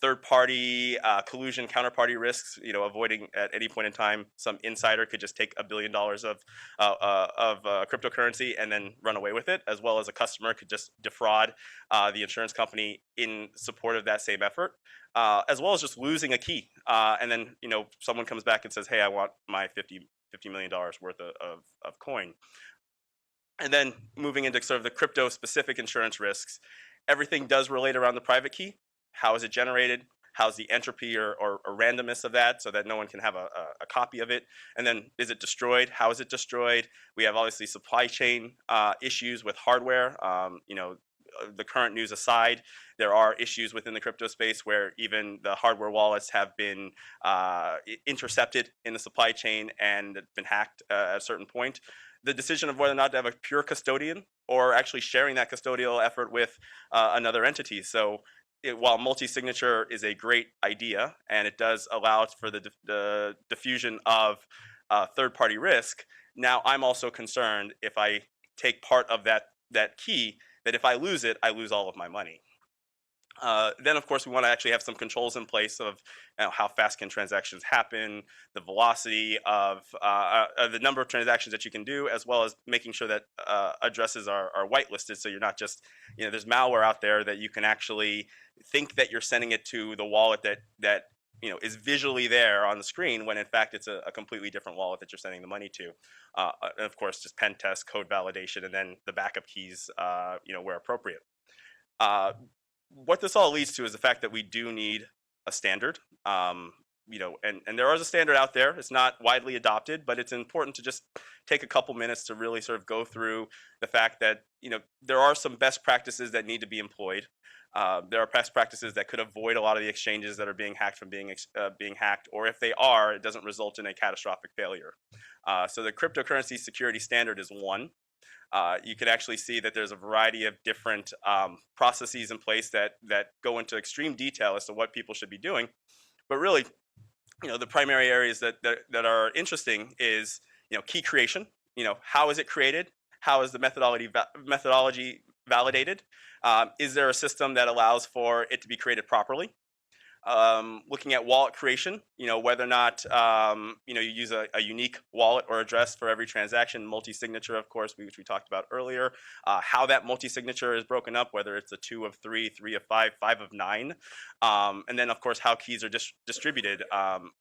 third-party collusion, counterparty risks. Avoiding at any point in time some insider could just take $1 billion of cryptocurrency and then run away with it, as well as a customer could just defraud the insurance company in support of that same effort, as well as just losing a key, and then someone comes back and says, "Hey, I want my $50 million worth of coin." And then moving into sort of the crypto specific insurance risks, everything does relate around the private key. How is it generated? How's the entropy or randomness of that so that no one can have a copy of it? And then is it destroyed? How is it destroyed? We have obviously supply chain issues with hardware. The current news aside, there are issues within the crypto space where even the hardware wallets have been intercepted in the supply chain and been hacked at a certain point. The decision of whether or not to have a pure custodian or actually sharing that custodial effort with another entity. So while multi-signature is a great idea and it does allow for the diffusion of third-party risk, now I'm also concerned if I take part of that key, that if I lose it, I lose all of my money. Then, of course, we want to actually have some controls in place of how fast can transactions happen, the velocity of the number of transactions that you can do, as well as making sure that addresses are whitelisted. So you're not just, there's malware out there that you can actually think that you're sending it to the wallet that is visually there on the screen, when in fact it's a completely different wallet that you're sending the money to. And of course, just pen test, code validation, and then the backup keys, where appropriate. What this all leads to is the fact that we do need a standard. And there is a standard out there. It's not widely adopted, but it's important to just take a couple minutes to really sort of go through the fact that there are some best practices that need to be employed. There are best practices that could avoid a lot of the exchanges that are being hacked from being hacked, or if they are, it doesn't result in a catastrophic failure. So the cryptocurrency security standard is one. You can actually see that there's a variety of different processes in place that go into extreme detail as to what people should be doing. But really, the primary areas that are interesting is key creation. How is it created? How is the methodology validated? Is there a system that allows for it to be created properly? Looking at wallet creation, whether or not you use a unique wallet or address for every transaction, multi-signature, of course, which we talked about earlier, how that multi-signature is broken up, whether it's a 2 of 3, 3 of 5, 5 of 9, and then of course how keys are distributed.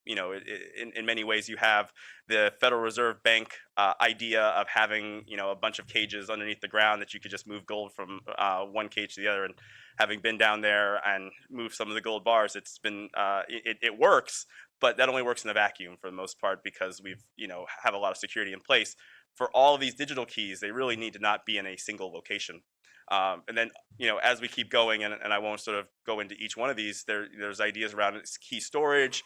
In many ways, you have the Federal Reserve Bank idea of having a bunch of cages underneath the ground that you could just move gold from one cage to the other. And having been down there and moved some of the gold bars, it's been it works, but that only works in a vacuum for the most part, because we've have a lot of security in place. For all of these digital keys, they really need to not be in a single location. And then as we keep going, and I won't sort of go into each one of these, there's ideas around key storage,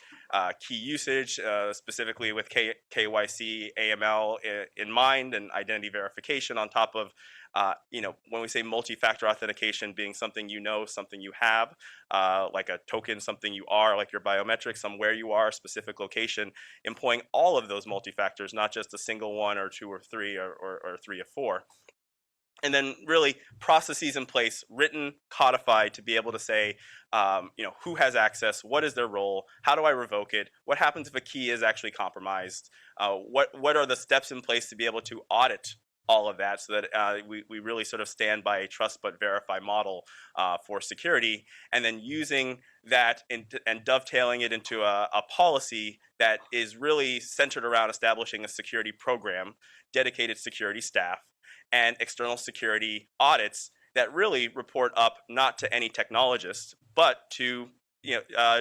key usage, specifically with KYC, AML in mind, and identity verification on top of when we say multi-factor authentication being something something you have, like a token, something you are, like your biometrics, somewhere you are, specific location, employing all of those multi-factors, not just a single one or 2 or 3 or 3 or 4. And then really processes in place, written, codified, to be able to say, who has access, what is their role, how do I revoke it, what happens if a key is actually compromised, what are the steps in place to be able to audit all of that, so that we really sort of stand by a trust but verify model for security, and then using that and dovetailing it into a policy that is really centered around establishing a security program, dedicated security staff, and external security audits that really report up not to any technologist, but to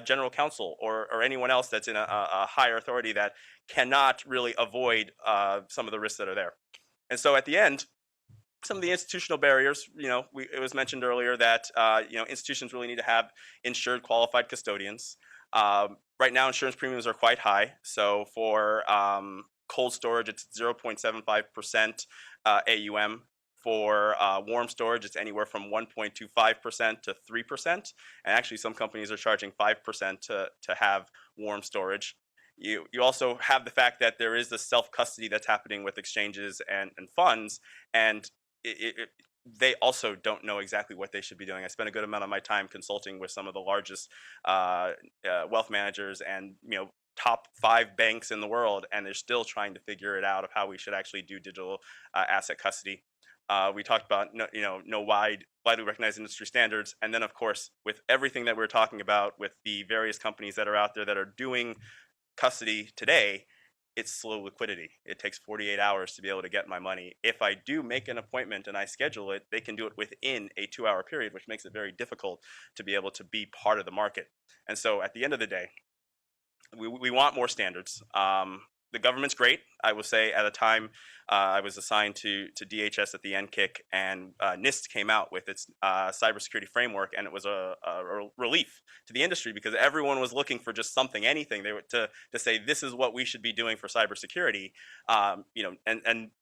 general counsel or anyone else that's in a higher authority that cannot really avoid some of the risks that are there. And so at the end, some of the institutional barriers, it was mentioned earlier that institutions really need to have insured qualified custodians. Right now, insurance premiums are quite high. So for cold storage, it's 0.75% AUM. For warm storage, it's anywhere from 1.25% to 3%. And actually, some companies are charging 5% to have warm storage. You also have the fact that there is the self-custody that's happening with exchanges and funds, and they also don't know exactly what they should be doing. I spent a good amount of my time consulting with some of the largest wealth managers and top 5 banks in the world, and they're still trying to figure it out of how we should actually do digital asset custody. We talked about widely recognized industry standards, and then of course with everything that we're talking about with the various companies that are out there that are doing custody today, it's slow liquidity. It takes 48 hours to be able to get my money. If I do make an appointment and I schedule it, they can do it within a 2-hour period, which makes it very difficult to be able to be part of the market. And so at the end of the day, we want more standards. The government's great. I will say at a time I was assigned to DHS at the NKIC, and NIST came out with its cybersecurity framework, and it was a relief to the industry because everyone was looking for just something, anything they were to say this is what we should be doing for cybersecurity, and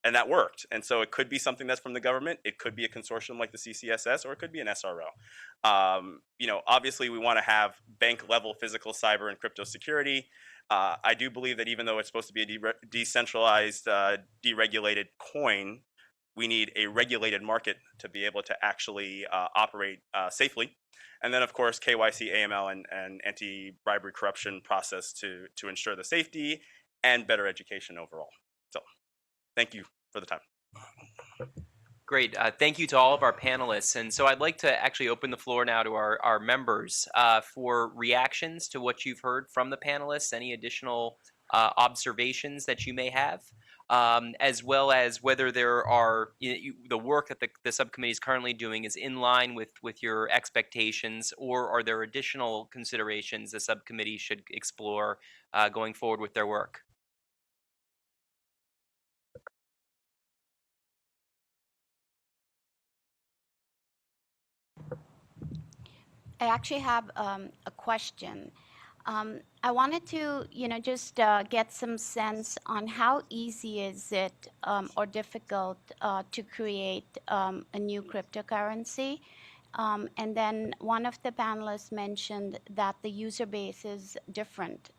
that worked. And so it could be something that's from the government, it could be a consortium like the CCSS, or it could be an SRO. Obviously we want to have bank level physical cyber and crypto security. I do believe that even though it's supposed to be a decentralized, deregulated coin, we need a regulated market to be able to actually operate safely. And then, of course, KYC, AML, and anti-bribery corruption process to ensure the safety and better education overall. So thank you for the time. Great. Thank you to all of our panelists. And so I'd like to actually open the floor now to our members for reactions to what you've heard from the panelists, any additional observations that you may have, as well as whether there are the work that the subcommittee is currently doing is in line with your expectations, or are there additional considerations the subcommittee should explore going forward with their work? I actually have a question. I wanted to, just get some sense on how easy is it or difficult to create a new cryptocurrency. And then one of the panelists mentioned that the user base is different.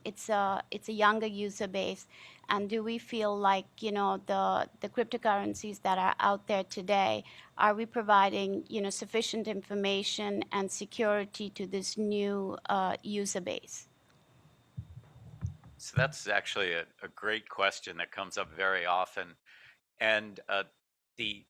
It's a younger user base. And do we feel like, the cryptocurrencies that are out there today, are we providing, sufficient information and security to this new user base? So that's actually a great question that comes up very often. And the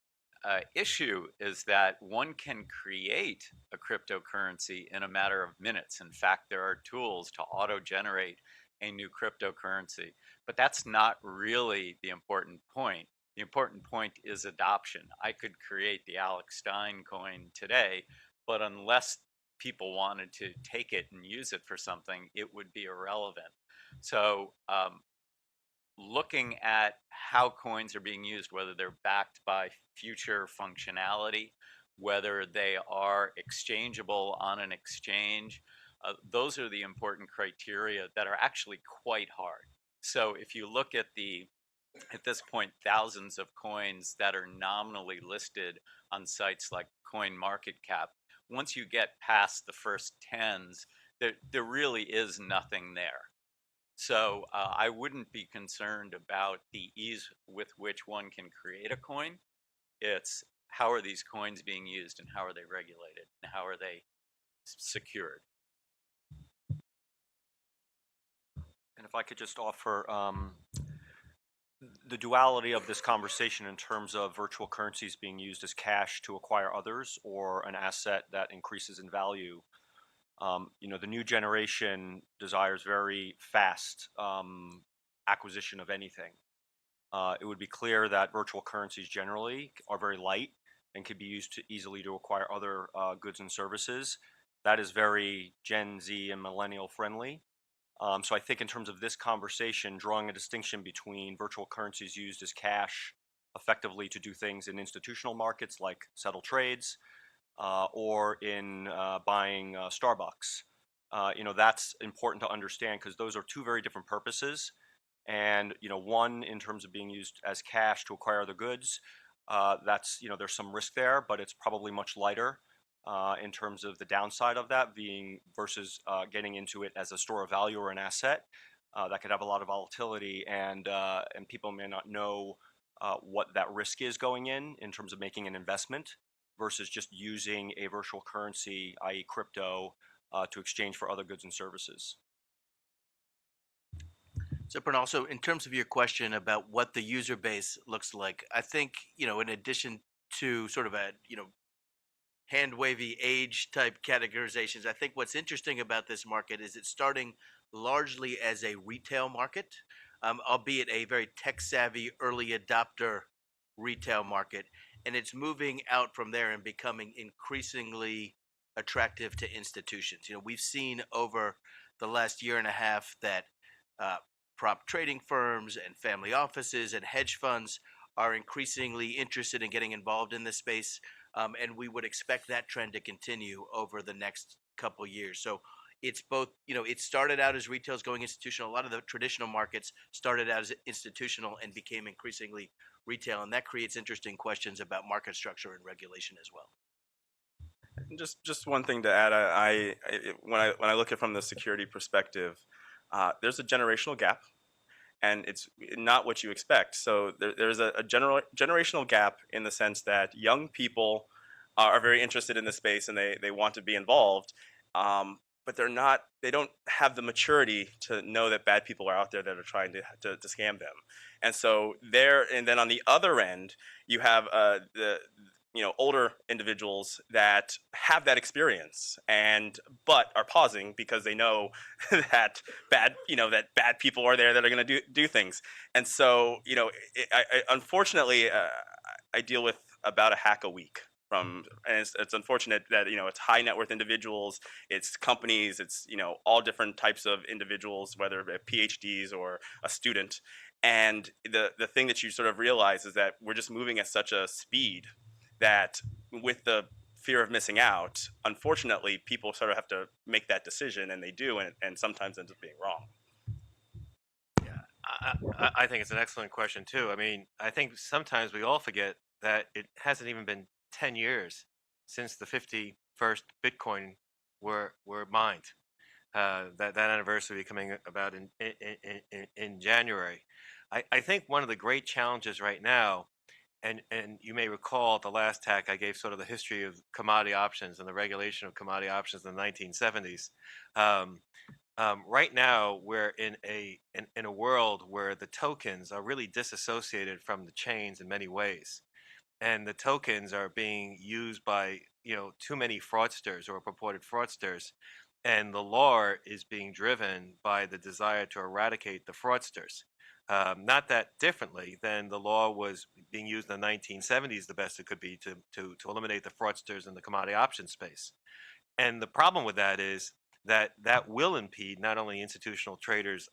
issue is that one can create a cryptocurrency in a matter of minutes. In fact, there are tools to auto-generate a new cryptocurrency. But that's not really the important point. The important point is adoption. I could create the Alex Stein coin today, but unless people wanted to take it and use it for something, it would be irrelevant. So looking at how coins are being used, whether they're backed by future functionality, whether they are exchangeable on an exchange, those are the important criteria that are actually quite hard. So if you look at at this point, thousands of coins that are nominally listed on sites like CoinMarketCap, once you get past the first tens, there really is nothing there. So I wouldn't be concerned about the ease with which one can create a coin. It's how are these coins being used and how are they regulated and how are they secured. And if I could just offer the duality of this conversation in terms of virtual currencies being used as cash to acquire others or an asset that increases in value. The new generation desires very fast acquisition of anything. It would be clear that virtual currencies generally are very light and can be used easily to acquire other goods and services. That is very Gen Z and millennial friendly. So I think in terms of this conversation, drawing a distinction between virtual currencies used as cash effectively to do things in institutional markets like settle trades or in buying Starbucks, that's important to understand because those are two very different purposes. And, one in terms of being used as cash to acquire other goods, that's, there's some risk there, but it's probably much lighter. In terms of the downside of that being versus getting into it as a store of value or an asset that could have a lot of volatility and people may not know what that risk is going in terms of making an investment versus just using a virtual currency, i.e. crypto, to exchange for other goods and services. So, Bernal, also in terms of your question about what the user base looks like, I think, in addition to sort of a, hand-wavy age type categorizations, I think what's interesting about this market is it's starting largely as a retail market, albeit a very tech-savvy early adopter retail market, and it's moving out from there and becoming increasingly attractive to institutions. We've seen over the last year and a half that prop trading firms and family offices and hedge funds are increasingly interested in getting involved in this space. And we would expect that trend to continue over the next couple years. So it's both, it started out as retail, going institutional. A lot of the traditional markets started out as institutional and became increasingly retail. And that creates interesting questions about market structure and regulation as well. Just one thing to add, when I look at it from the security perspective, there's a generational gap. and it's not what you expect. So there's a generational gap in the sense that young people are very interested in this space and they want to be involved, but they don't have the maturity to know that bad people are out there that are trying to scam them. And so and then on the other end, you have the older individuals that have that experience but are pausing because they know that bad people are there that are going to do things. And so unfortunately, I deal with about a hack a week and it's unfortunate that it's high net worth individuals, it's companies, it's all different types of individuals, whether PhDs or a student. And the thing that you sort of realize is that we're just moving at such a speed that with the fear of missing out, unfortunately, people sort of have to make that decision, and they do, and sometimes ends up being wrong. I think it's an excellent question too. I mean, I think sometimes we all forget that it hasn't even been 10 years since the 51st Bitcoin were mined. That anniversary coming about in January. I think one of the great challenges right now, and you may recall at the last TAC I gave sort of the history of commodity options and the regulation of commodity options in the 1970s. Right now, we're in a world where the tokens are really disassociated from the chains in many ways, and the tokens are being used by too many fraudsters or purported fraudsters, and the law is being driven by the desire to eradicate the fraudsters. Not that differently than the law was being used in the 1970s, the best it could be to eliminate the fraudsters in the commodity option space. And the problem with that is that will impede not only institutional traders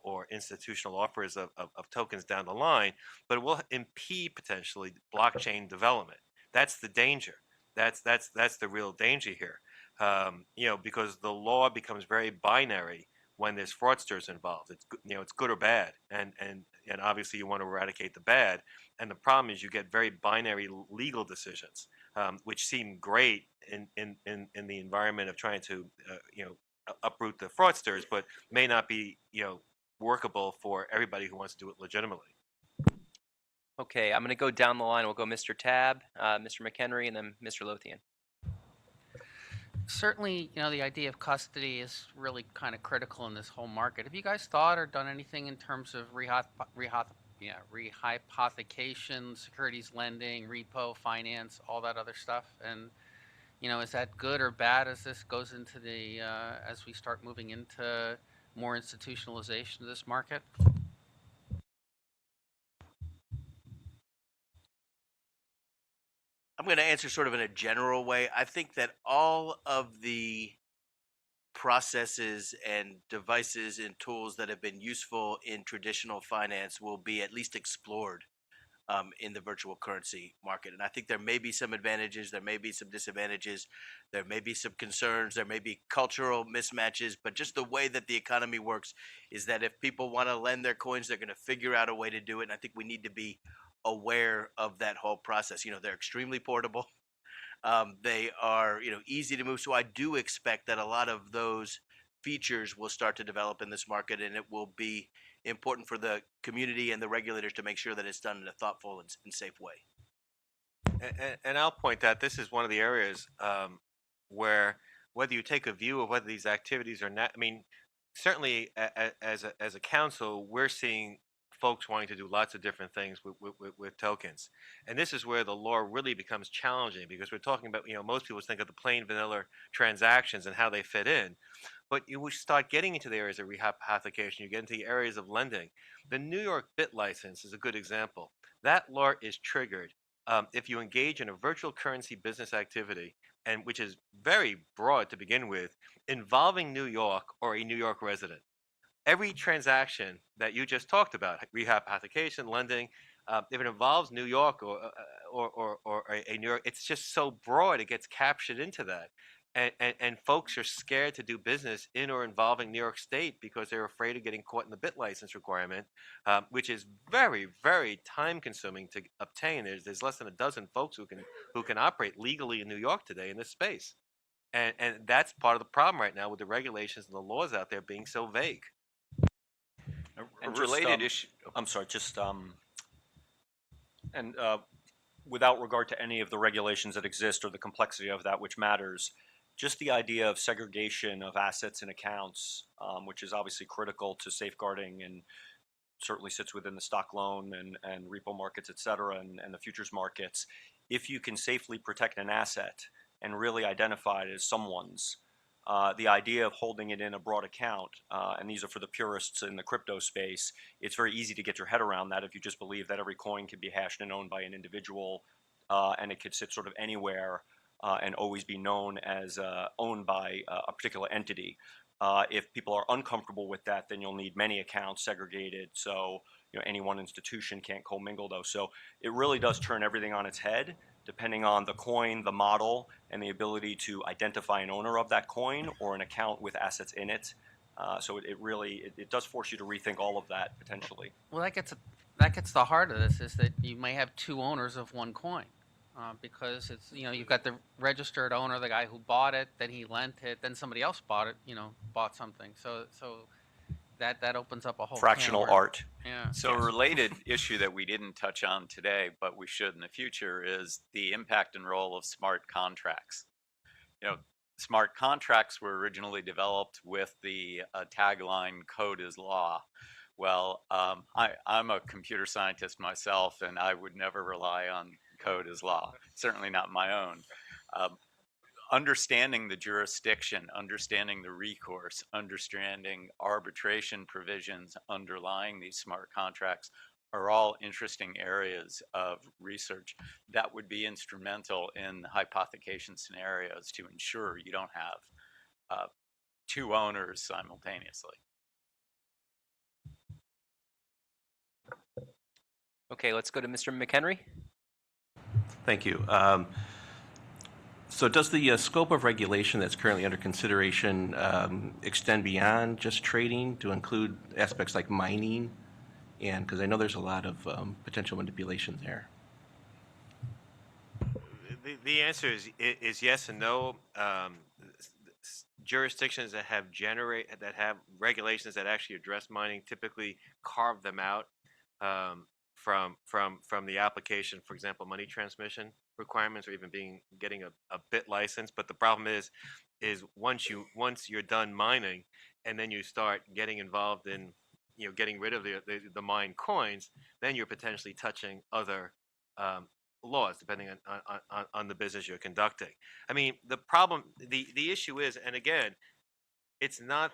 or institutional offers of tokens down the line, but it will impede potentially blockchain development. That's the danger. That's the real danger here. Because the law becomes very binary when there's fraudsters involved. It's good or bad, and obviously you want to eradicate the bad. And the problem is you get very binary legal decisions, which seem great in the environment of trying to uproot the fraudsters, but may not be workable for everybody who wants to do it legitimately. Okay, I'm going to go down the line. We'll go Mr. Tabb, Mr. McHenry, and then Mr. Lothian. Certainly, the idea of custody is really kind of critical in this whole market. Have you guys thought or done anything in terms of rehypothecation, securities lending, repo finance, all that other stuff? And is that good or bad as this goes into as we start moving into more institutionalization of this market? I'm going to answer sort of in a general way. I think that all of the processes and devices and tools that have been useful in traditional finance will be at least explored in the virtual currency market. And I think there may be some advantages, there may be some disadvantages, there may be some concerns, there may be cultural mismatches, but just the way that the economy works is that if people want to lend their coins, they're going to figure out a way to do it. And I think we need to be aware of that whole process. They're extremely portable. They are, easy to move. So I do expect that a lot of those features will start to develop in this market, and it will be important for the community and the regulators to make sure that it's done in a thoughtful and safe way. And I'll point out this is one of the areas where whether you take a view of whether these activities are not, I mean, certainly as a council, we're seeing folks wanting to do lots of different things with tokens. And this is where the law really becomes challenging, because we're talking about, most people think of the plain vanilla transactions and how they fit in. But you start getting into the areas of rehypothecation, you get into the areas of lending. The New York BIT license is a good example. That law is triggered if you engage in a virtual currency business activity, and which is very broad to begin with, involving New York or a New York resident. Every transaction that you just talked about, rehypothecation, lending, if it involves New York or a New York, it's just so broad, it gets captured into that. And folks are scared to do business in or involving New York State because they're afraid of getting caught in the BIT license requirement, which is very, very time consuming to obtain. There's less than a dozen folks who can operate legally in New York today in this space. And that's part of the problem right now with the regulations and the laws out there being so vague. And A related just, issue. I'm sorry, just and without regard to any of the regulations that exist or the complexity of that, which matters, just the idea of segregation of assets and accounts, which is obviously critical to safeguarding and certainly sits within the stock loan and repo markets, et cetera, and the futures markets. If you can safely protect an asset and really identify it as someone's, the idea of holding it in a broad account, and these are for the purists in the crypto space, it's very easy to get your head around that if you just believe that every coin can be hashed and owned by an individual, and it could sit sort of anywhere and always be known as owned by a particular entity. If people are uncomfortable with that, then you'll need many accounts segregated, so any one institution can't commingle those. So it really does turn everything on its head, depending on the coin, the model, and the ability to identify an owner of that coin or an account with assets in it. So it really does force you to rethink all of that potentially. Well, that gets the heart of this, is that you may have two owners of one coin, because it's you've got the registered owner, the guy who bought it, then he lent it, then somebody else bought it, bought something. So that opens up a whole can of Fractional worms. art. Yeah. So a related issue that we didn't touch on today, but we should in the future, is the impact and role of smart contracts. Smart contracts were originally developed with the tagline "Code is law." Well, I'm a computer scientist myself, and I would never rely on code as law, certainly not my own. Understanding the jurisdiction, understanding the recourse, understanding arbitration provisions underlying these smart contracts are all interesting areas of research that would be instrumental in hypothecation scenarios to ensure you don't have two owners simultaneously. Okay, let's go to Mr. McHenry. Thank you. So does the scope of regulation that's currently under consideration extend beyond just trading to include aspects like mining? And because I know there's a lot of potential manipulation there. The answer is yes and no. Jurisdictions that have regulations that actually address mining typically carve them out from the application. For example, money transmission requirements, or even getting a bit license. But the problem is once you're done mining, and then you start getting involved in getting rid of the mined coins, then you're potentially touching other laws, depending on the business you're conducting. I mean, the issue is, and again, it's not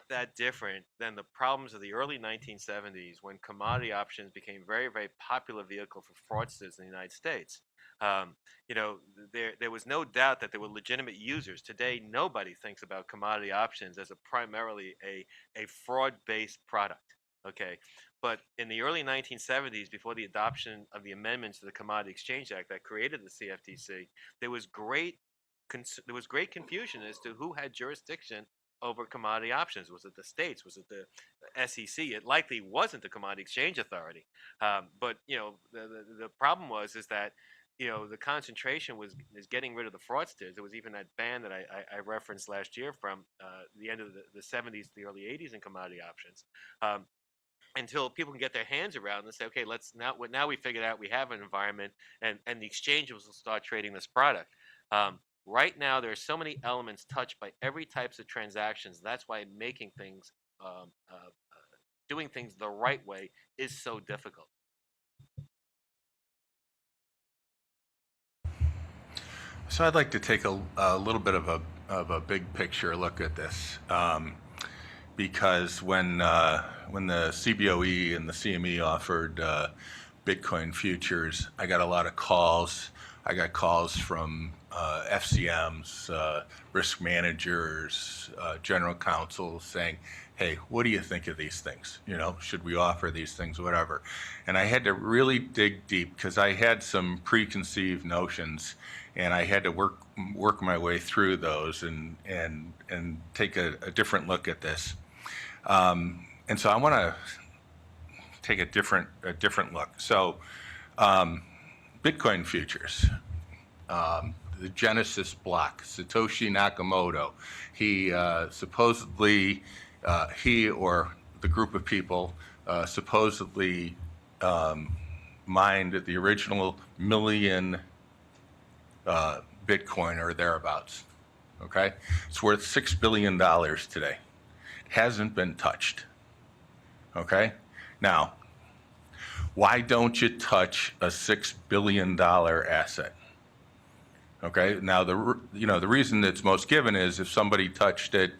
that different than the problems of the early 1970s, when commodity options became very, very popular vehicle for fraudsters in the United States. There was no doubt that there were legitimate users. Today, nobody thinks about commodity options as primarily a fraud-based product. Okay, but in the early 1970s, before the adoption of the amendments to the Commodity Exchange Act that created the CFTC, there was great confusion as to who had jurisdiction over commodity options. Was it the states? Was it the SEC? It likely wasn't the Commodity Exchange Authority. But the problem is that the concentration is getting rid of the fraudsters. There was even that ban that I referenced last year from the end of the 70s to the early 80s in commodity options. Until people can get their hands around and say, okay, now we figured out we have an environment, and the exchanges will start trading this product. Right now, there are so many elements touched by every types of transactions. That's why making things, doing things the right way is so difficult. So I'd like to take a little bit of a big picture look at this, because when the CBOE and the CME offered Bitcoin futures, I got a lot of calls. I got calls from FCMs, risk managers, general counsels saying, hey, what do you think of these things? Should we offer these things, whatever? And I had to really dig deep, because I had some preconceived notions, and I had to work my way through those and take a different look at this. And so I want to take a different look. So Bitcoin futures, the Genesis block, Satoshi Nakamoto, he supposedly, he or the group of people supposedly mined the original million Bitcoin or thereabouts. Okay, it's worth $6 billion today. It hasn't been touched. Okay, now why don't you touch a $6 billion asset? Okay, now the reason that's most given is if somebody touched it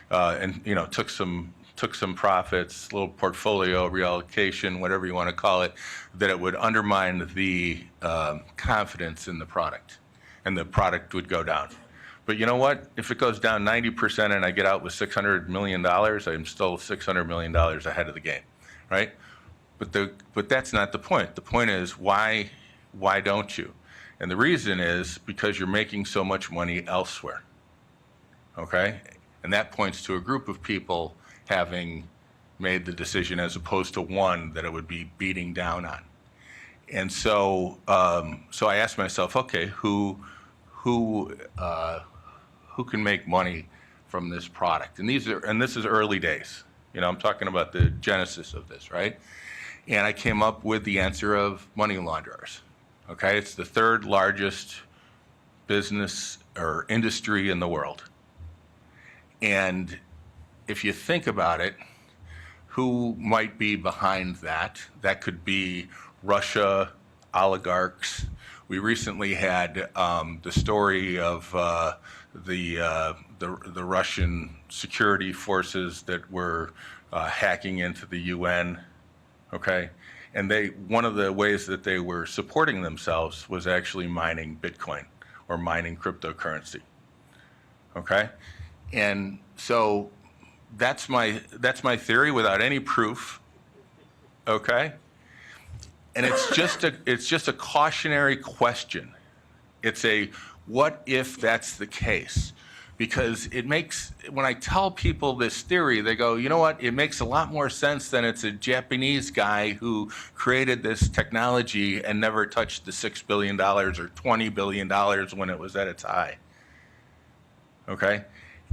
and took some profits, little portfolio reallocation, whatever you want to call it, that it would undermine the confidence in the product, and the product would go down. But you know what? If it goes down 90% and I get out with $600 million, I'm still $600 million ahead of the game, right? But that's not the point. The point is why don't you? And the reason is because you're making so much money elsewhere, okay? And that points to a group of people having made the decision as opposed to one that it would be beating down on. And so I asked myself, okay, who can make money from this product? And this is early days. I'm talking about the genesis of this, right? And I came up with the answer of money launderers. Okay, it's the third largest business or industry in the world. And if you think about it, who might be behind that? That could be Russia, oligarchs. We recently had the story of the Russian security forces that were hacking into the UN. Okay, and one of the ways that they were supporting themselves was actually mining Bitcoin or mining cryptocurrency. Okay, and so that's my theory without any proof. Okay, and it's just a cautionary question. It's a what if that's the case? Because when I tell people this theory, they go, you know what, it makes a lot more sense than it's a Japanese guy who created this technology and never touched the $6 billion or $20 billion when it was at its high. Okay?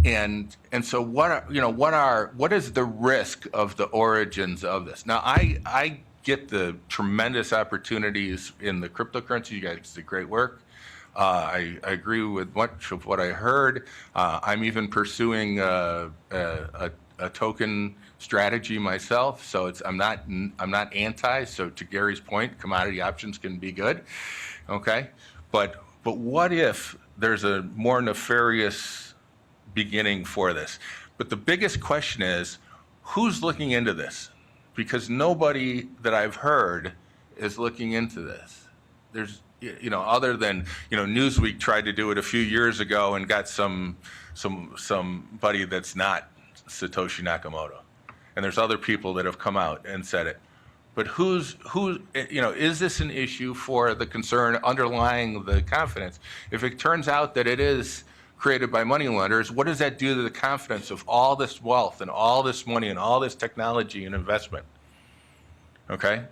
And so what is the risk of the origins of this? Now, I get the tremendous opportunities in the cryptocurrency. You guys did great work. I agree with much of what I heard. I'm even pursuing a token strategy myself, so I'm not anti. So to Gary's point, commodity options can be good, okay? But what if there's a more nefarious beginning for this? But the biggest question is, who's looking into this? Because nobody that I've heard is looking into this. There's other than, Newsweek tried to do it a few years ago and got somebody that's not Satoshi Nakamoto. And there's other people that have come out and said it. But is this an issue for the concern underlying the confidence? If it turns out that it is created by money launderers, what does that do to the confidence of all this wealth and all this money and all this technology and investment? Okay?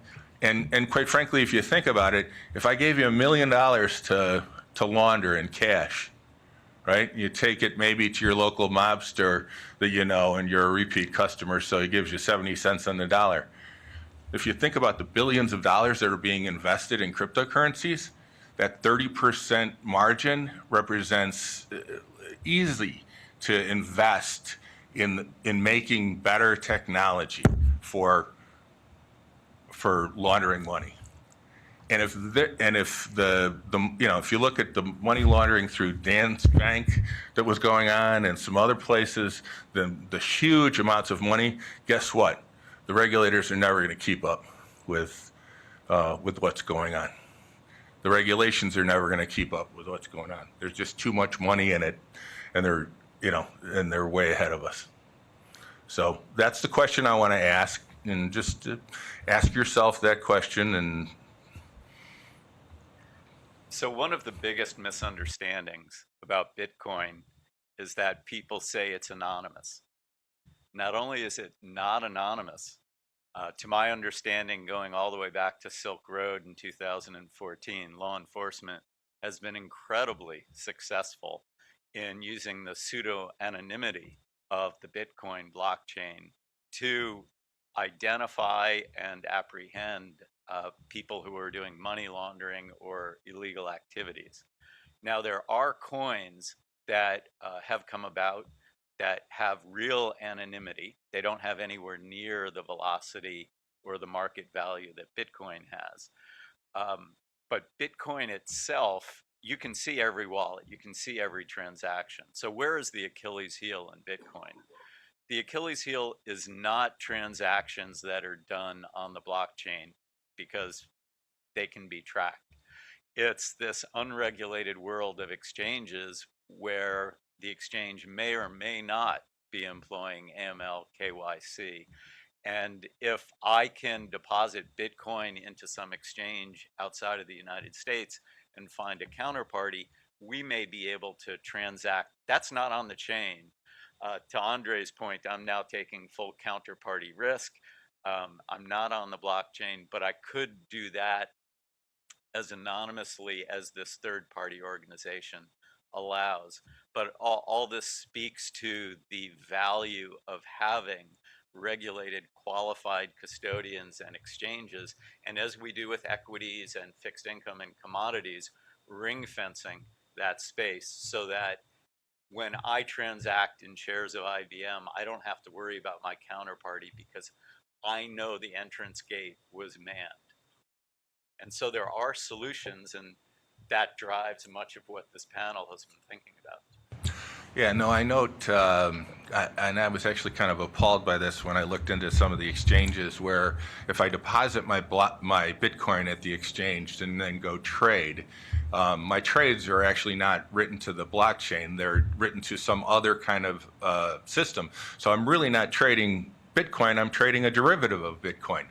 And quite frankly, if you think about it, if I gave you $1 million to launder in cash, right? You take it maybe to your local mobster that you know, and you're a repeat customer, so he gives you 70 cents on the dollar. If you think about the billions of dollars that are being invested in cryptocurrencies, that 30% margin represents easy to invest in making better technology for laundering money. And if you look at the money laundering through Danske Bank that was going on and some other places, the huge amounts of money, guess what? The regulators are never going to keep up with what's going on. The regulations are never going to keep up with what's going on. There's just too much money in it, and they're way ahead of us. So that's the question I want to ask. And just ask yourself that question. And so one of the biggest misunderstandings about Bitcoin is that people say it's anonymous. Not only is it not anonymous, to my understanding, going all the way back to Silk Road in 2014, law enforcement has been incredibly successful in using the pseudo-anonymity of the Bitcoin blockchain to identify and apprehend people who are doing money laundering or illegal activities. Now, there are coins that have come about that have real anonymity. They don't have anywhere near the velocity or the market value that Bitcoin has. But Bitcoin itself, you can see every wallet, you can see every transaction. So where is the Achilles heel in Bitcoin? The Achilles heel is not transactions that are done on the blockchain because they can be tracked. It's this unregulated world of exchanges where the exchange may or may not be employing AML, KYC. And if I can deposit Bitcoin into some exchange outside of the United States and find a counterparty, we may be able to transact. That's not on the chain. To Andre's point, I'm now taking full counterparty risk. I'm not on the blockchain, but I could do that as anonymously as this third-party organization allows. But all this speaks to the value of having regulated, qualified custodians and exchanges, and as we do with equities and fixed income and commodities, ring fencing that space so that when I transact in shares of IBM, I don't have to worry about my counterparty because I know the entrance gate was manned. And so there are solutions, and that drives much of what this panel has been thinking about. Yeah, no, I note, and I was actually kind of appalled by this when I looked into some of the exchanges where if I deposit my Bitcoin at the exchange and then go trade, my trades are actually not written to the blockchain. They're written to some other kind of system. So I'm really not trading Bitcoin. I'm trading a derivative of Bitcoin,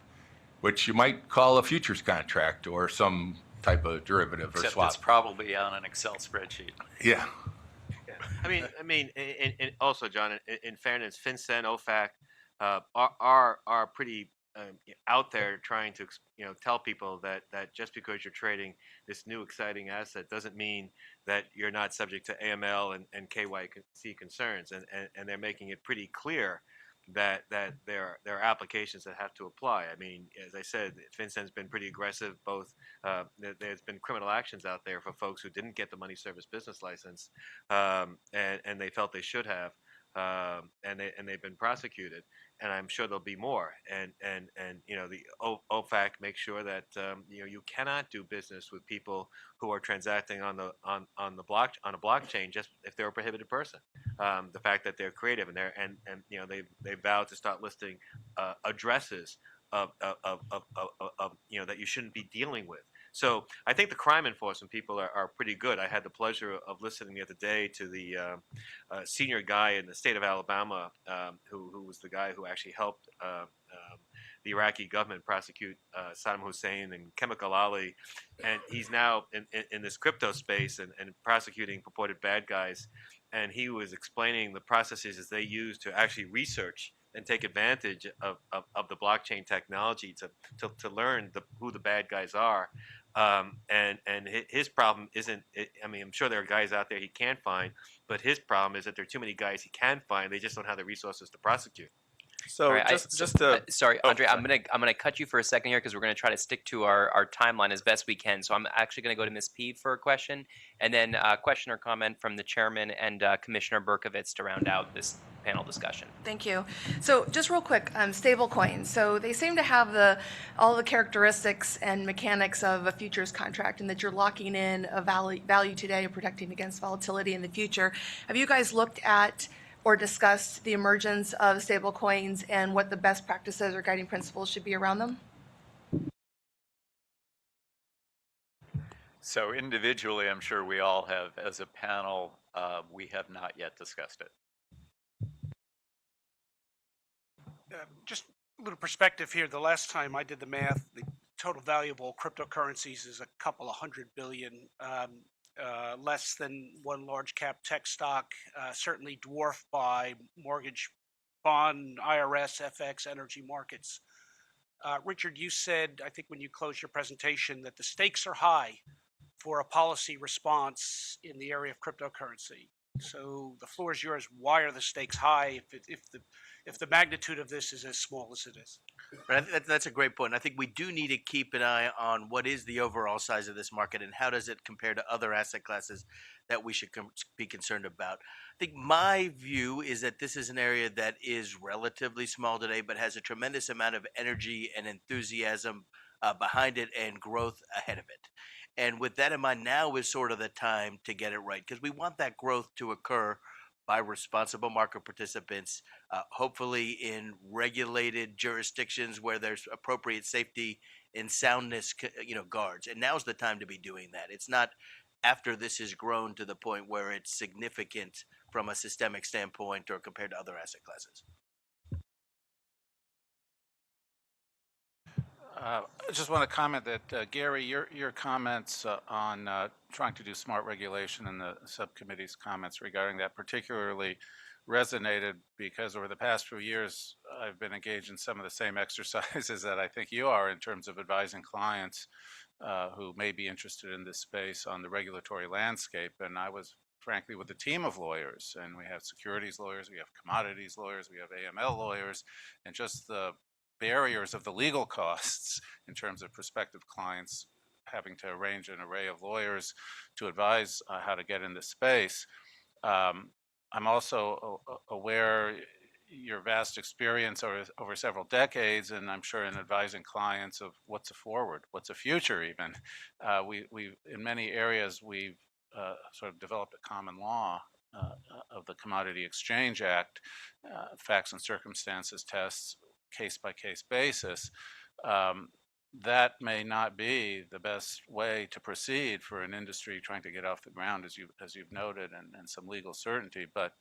which you might call a futures contract or some type of derivative or Except swap. it's probably on an Excel spreadsheet. Yeah. I mean, and also, John, in fairness, FinCEN, OFAC are pretty out there trying to tell people that just because you're trading this new exciting asset doesn't mean that you're not subject to AML and KYC concerns, and they're making it pretty clear that there are applications that have to apply. I mean, as I said, FinCEN's been pretty aggressive. Both there's been criminal actions out there for folks who didn't get the money service business license, and they felt they should have, and they've been prosecuted. And I'm sure there'll be more. And the OFAC makes sure that you cannot do business with people who are transacting on a blockchain just if they're a prohibited person. The fact that they're creative and they vowed to start listing addresses of that you shouldn't be dealing with. So I think the crime enforcement people are pretty good. I had the pleasure of listening the other day to the senior guy in the state of Alabama who was the guy who actually helped the Iraqi government prosecute Saddam Hussein and Chemical Ali, and he's now in this crypto space and prosecuting purported bad guys. And he was explaining the processes they use to actually research and take advantage of the blockchain technology to learn who the bad guys are. And his problem isn't, I mean, I'm sure there are guys out there he can't find, but his problem is that there are too many guys he can find. They just don't have the resources to prosecute. So All right, just to sorry, oh, Andre, sorry. I'm gonna cut you for a second here because we're gonna try to stick to our timeline as best we can. So I'm actually gonna go to Ms. Peeve for a question, and then a question or comment from the chairman and Commissioner Berkovitz to round out this panel discussion. Thank you. So just real quick, stable coins. So they seem to have all the characteristics and mechanics of a futures contract, and that you're locking in a value today and protecting against volatility in the future. Have you guys looked at or discussed the emergence of stable coins and what the best practices or guiding principles should be around them? So individually, I'm sure we all have. As a panel, we have not yet discussed it. Just a little perspective here. The last time I did the math, the total valuable cryptocurrencies is a couple of $100 billion, less than one large cap tech stock, certainly dwarfed by mortgage, bond, IRS, FX, energy markets. Richard, you said, I think when you closed your presentation, that the stakes are high for a policy response in the area of cryptocurrency. So the floor is yours. Why are the stakes high? If if the magnitude of this is as small as it is. But I think that's a great point. I think we do need to keep an eye on what is the overall size of this market and how does it compare to other asset classes that we should be concerned about. I think my view is that this is an area that is relatively small today, but has a tremendous amount of energy and enthusiasm behind it and growth ahead of it. And with that in mind, now is sort of the time to get it right because we want that growth to occur by responsible market participants, hopefully in regulated jurisdictions where there's appropriate safety and soundness, guards. And now's the time to be doing that. It's not after this has grown to the point where it's significant from a systemic standpoint or compared to other asset classes. I just want to comment that, Gary, your comments on trying to do smart regulation and the subcommittee's comments regarding that particularly resonated because over the past few years, I've been engaged in some of the same exercises that I think you are in terms of advising clients who may be interested in this space on the regulatory landscape. And I was frankly with a team of lawyers, and we have securities lawyers, we have commodities lawyers, we have AML lawyers, and just the barriers of the legal costs in terms of prospective clients having to arrange an array of lawyers to advise how to get in this space. I'm also aware your vast experience over several decades, and I'm sure in advising clients of what's a forward, what's a future even. We in many areas, we've sort of developed a common law of the Commodity Exchange Act, facts and circumstances tests, case-by-case basis. That may not be the best way to proceed for an industry trying to get off the ground, as you've noted, and some legal certainty. But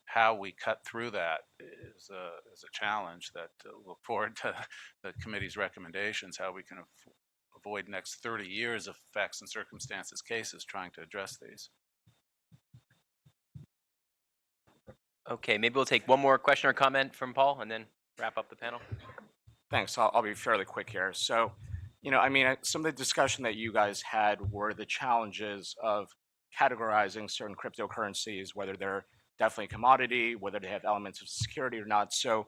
how we cut through that is a challenge that look forward to the committee's recommendations, how we can avoid next 30 years of facts and circumstances cases trying to address these. Okay, maybe we'll take one more question or comment from Paul and then wrap up the panel. Thanks. I'll be fairly quick here. So, some of the discussion that you guys had were the challenges of categorizing certain cryptocurrencies, whether they're definitely a commodity, whether they have elements of security or not. So,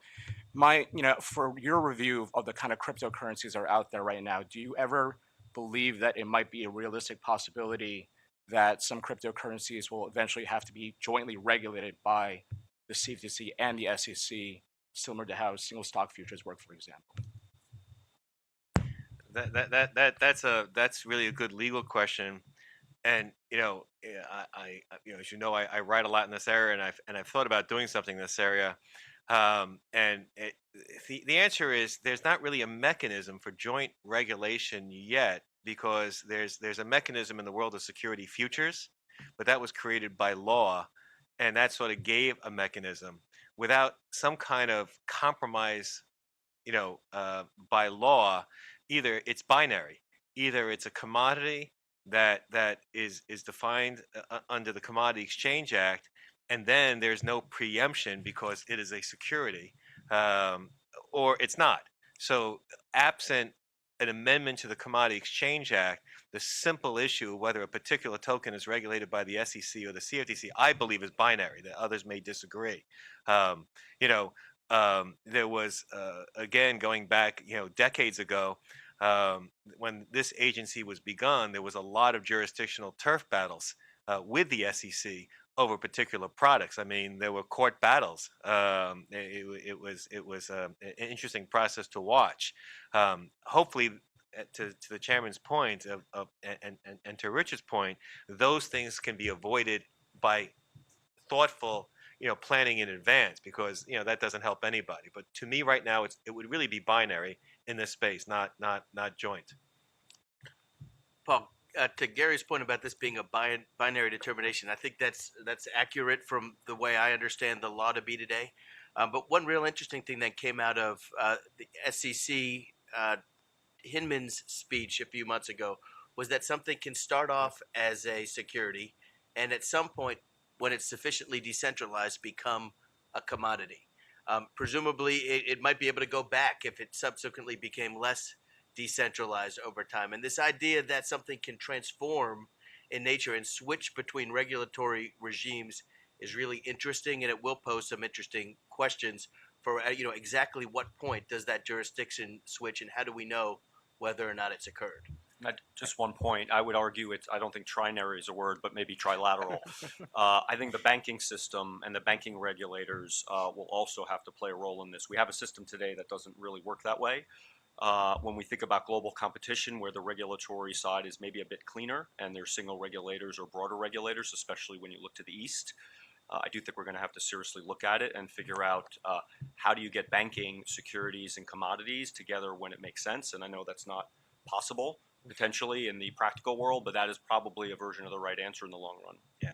for your review of the kind of cryptocurrencies that are out there right now, do you ever believe that it might be a realistic possibility that some cryptocurrencies will eventually have to be jointly regulated by the CFTC and the SEC, similar to how single stock futures work, for example? That's really a good legal question, and I write a lot in this area, and I've thought about doing something in this area, and the answer is there's not really a mechanism for joint regulation yet, because there's a mechanism in the world of security futures, but that was created by law, and that sort of gave a mechanism. Without some kind of compromise, by law, either it's binary, either it's a commodity that is defined under the Commodity Exchange Act, and then there's no preemption because it is a security, or it's not. So, absent an amendment to the Commodity Exchange Act, the simple issue of whether a particular token is regulated by the SEC or the CFTC, I believe, is binary. That others may disagree. There was again, going back, decades ago, when this agency was begun, there was a lot of jurisdictional turf battles with the SEC over particular products. I mean, there were court battles. It was an interesting process to watch. Hopefully, to the chairman's point and to Richard's point, those things can be avoided by thoughtful, planning in advance, because that doesn't help anybody. But to me, right now, it would really be binary in this space, not joint. Paul, to Gary's point about this being a binary determination, I think that's accurate from the way I understand the law to be today. But one real interesting thing that came out of the SEC Hinman's speech a few months ago was that something can start off as a security, and at some point, when it's sufficiently decentralized, become a commodity. Presumably, it might be able to go back if it subsequently became less decentralized over time. And this idea that something can transform in nature and switch between regulatory regimes is really interesting, and it will pose some interesting questions for exactly what point does that jurisdiction switch, and how do we know whether or not it's occurred? Just one point. I would argue I don't think trinary is a word, but maybe trilateral. I think the banking system and the banking regulators will also have to play a role in this. We have a system today that doesn't really work that way. When we think about global competition, where the regulatory side is maybe a bit cleaner and there's single regulators or broader regulators, especially when you look to the east, I do think we're going to have to seriously look at it and figure out how do you get banking, securities, and commodities together when it makes sense. And I know that's not possible potentially in the practical world, but that is probably a version of the right answer in the long run. Yeah.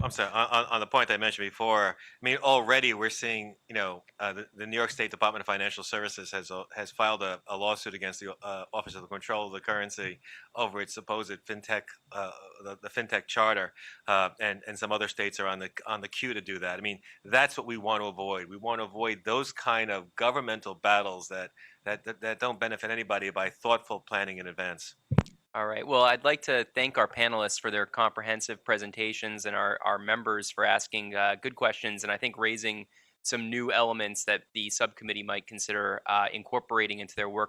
I'm sorry, on the point I mentioned before, I mean, already we're seeing, the New York State Department of Financial Services has filed a lawsuit against the Office of the Control of the Currency over its supposed fintech, the fintech charter, and some other states are on the queue to do that. I mean, that's what we want to avoid. We want to avoid those kind of governmental battles that don't benefit anybody by thoughtful planning in advance. All right. Well, I'd like to thank our panelists for their comprehensive presentations and our members for asking good questions and I think raising some new elements that the subcommittee might consider incorporating into their work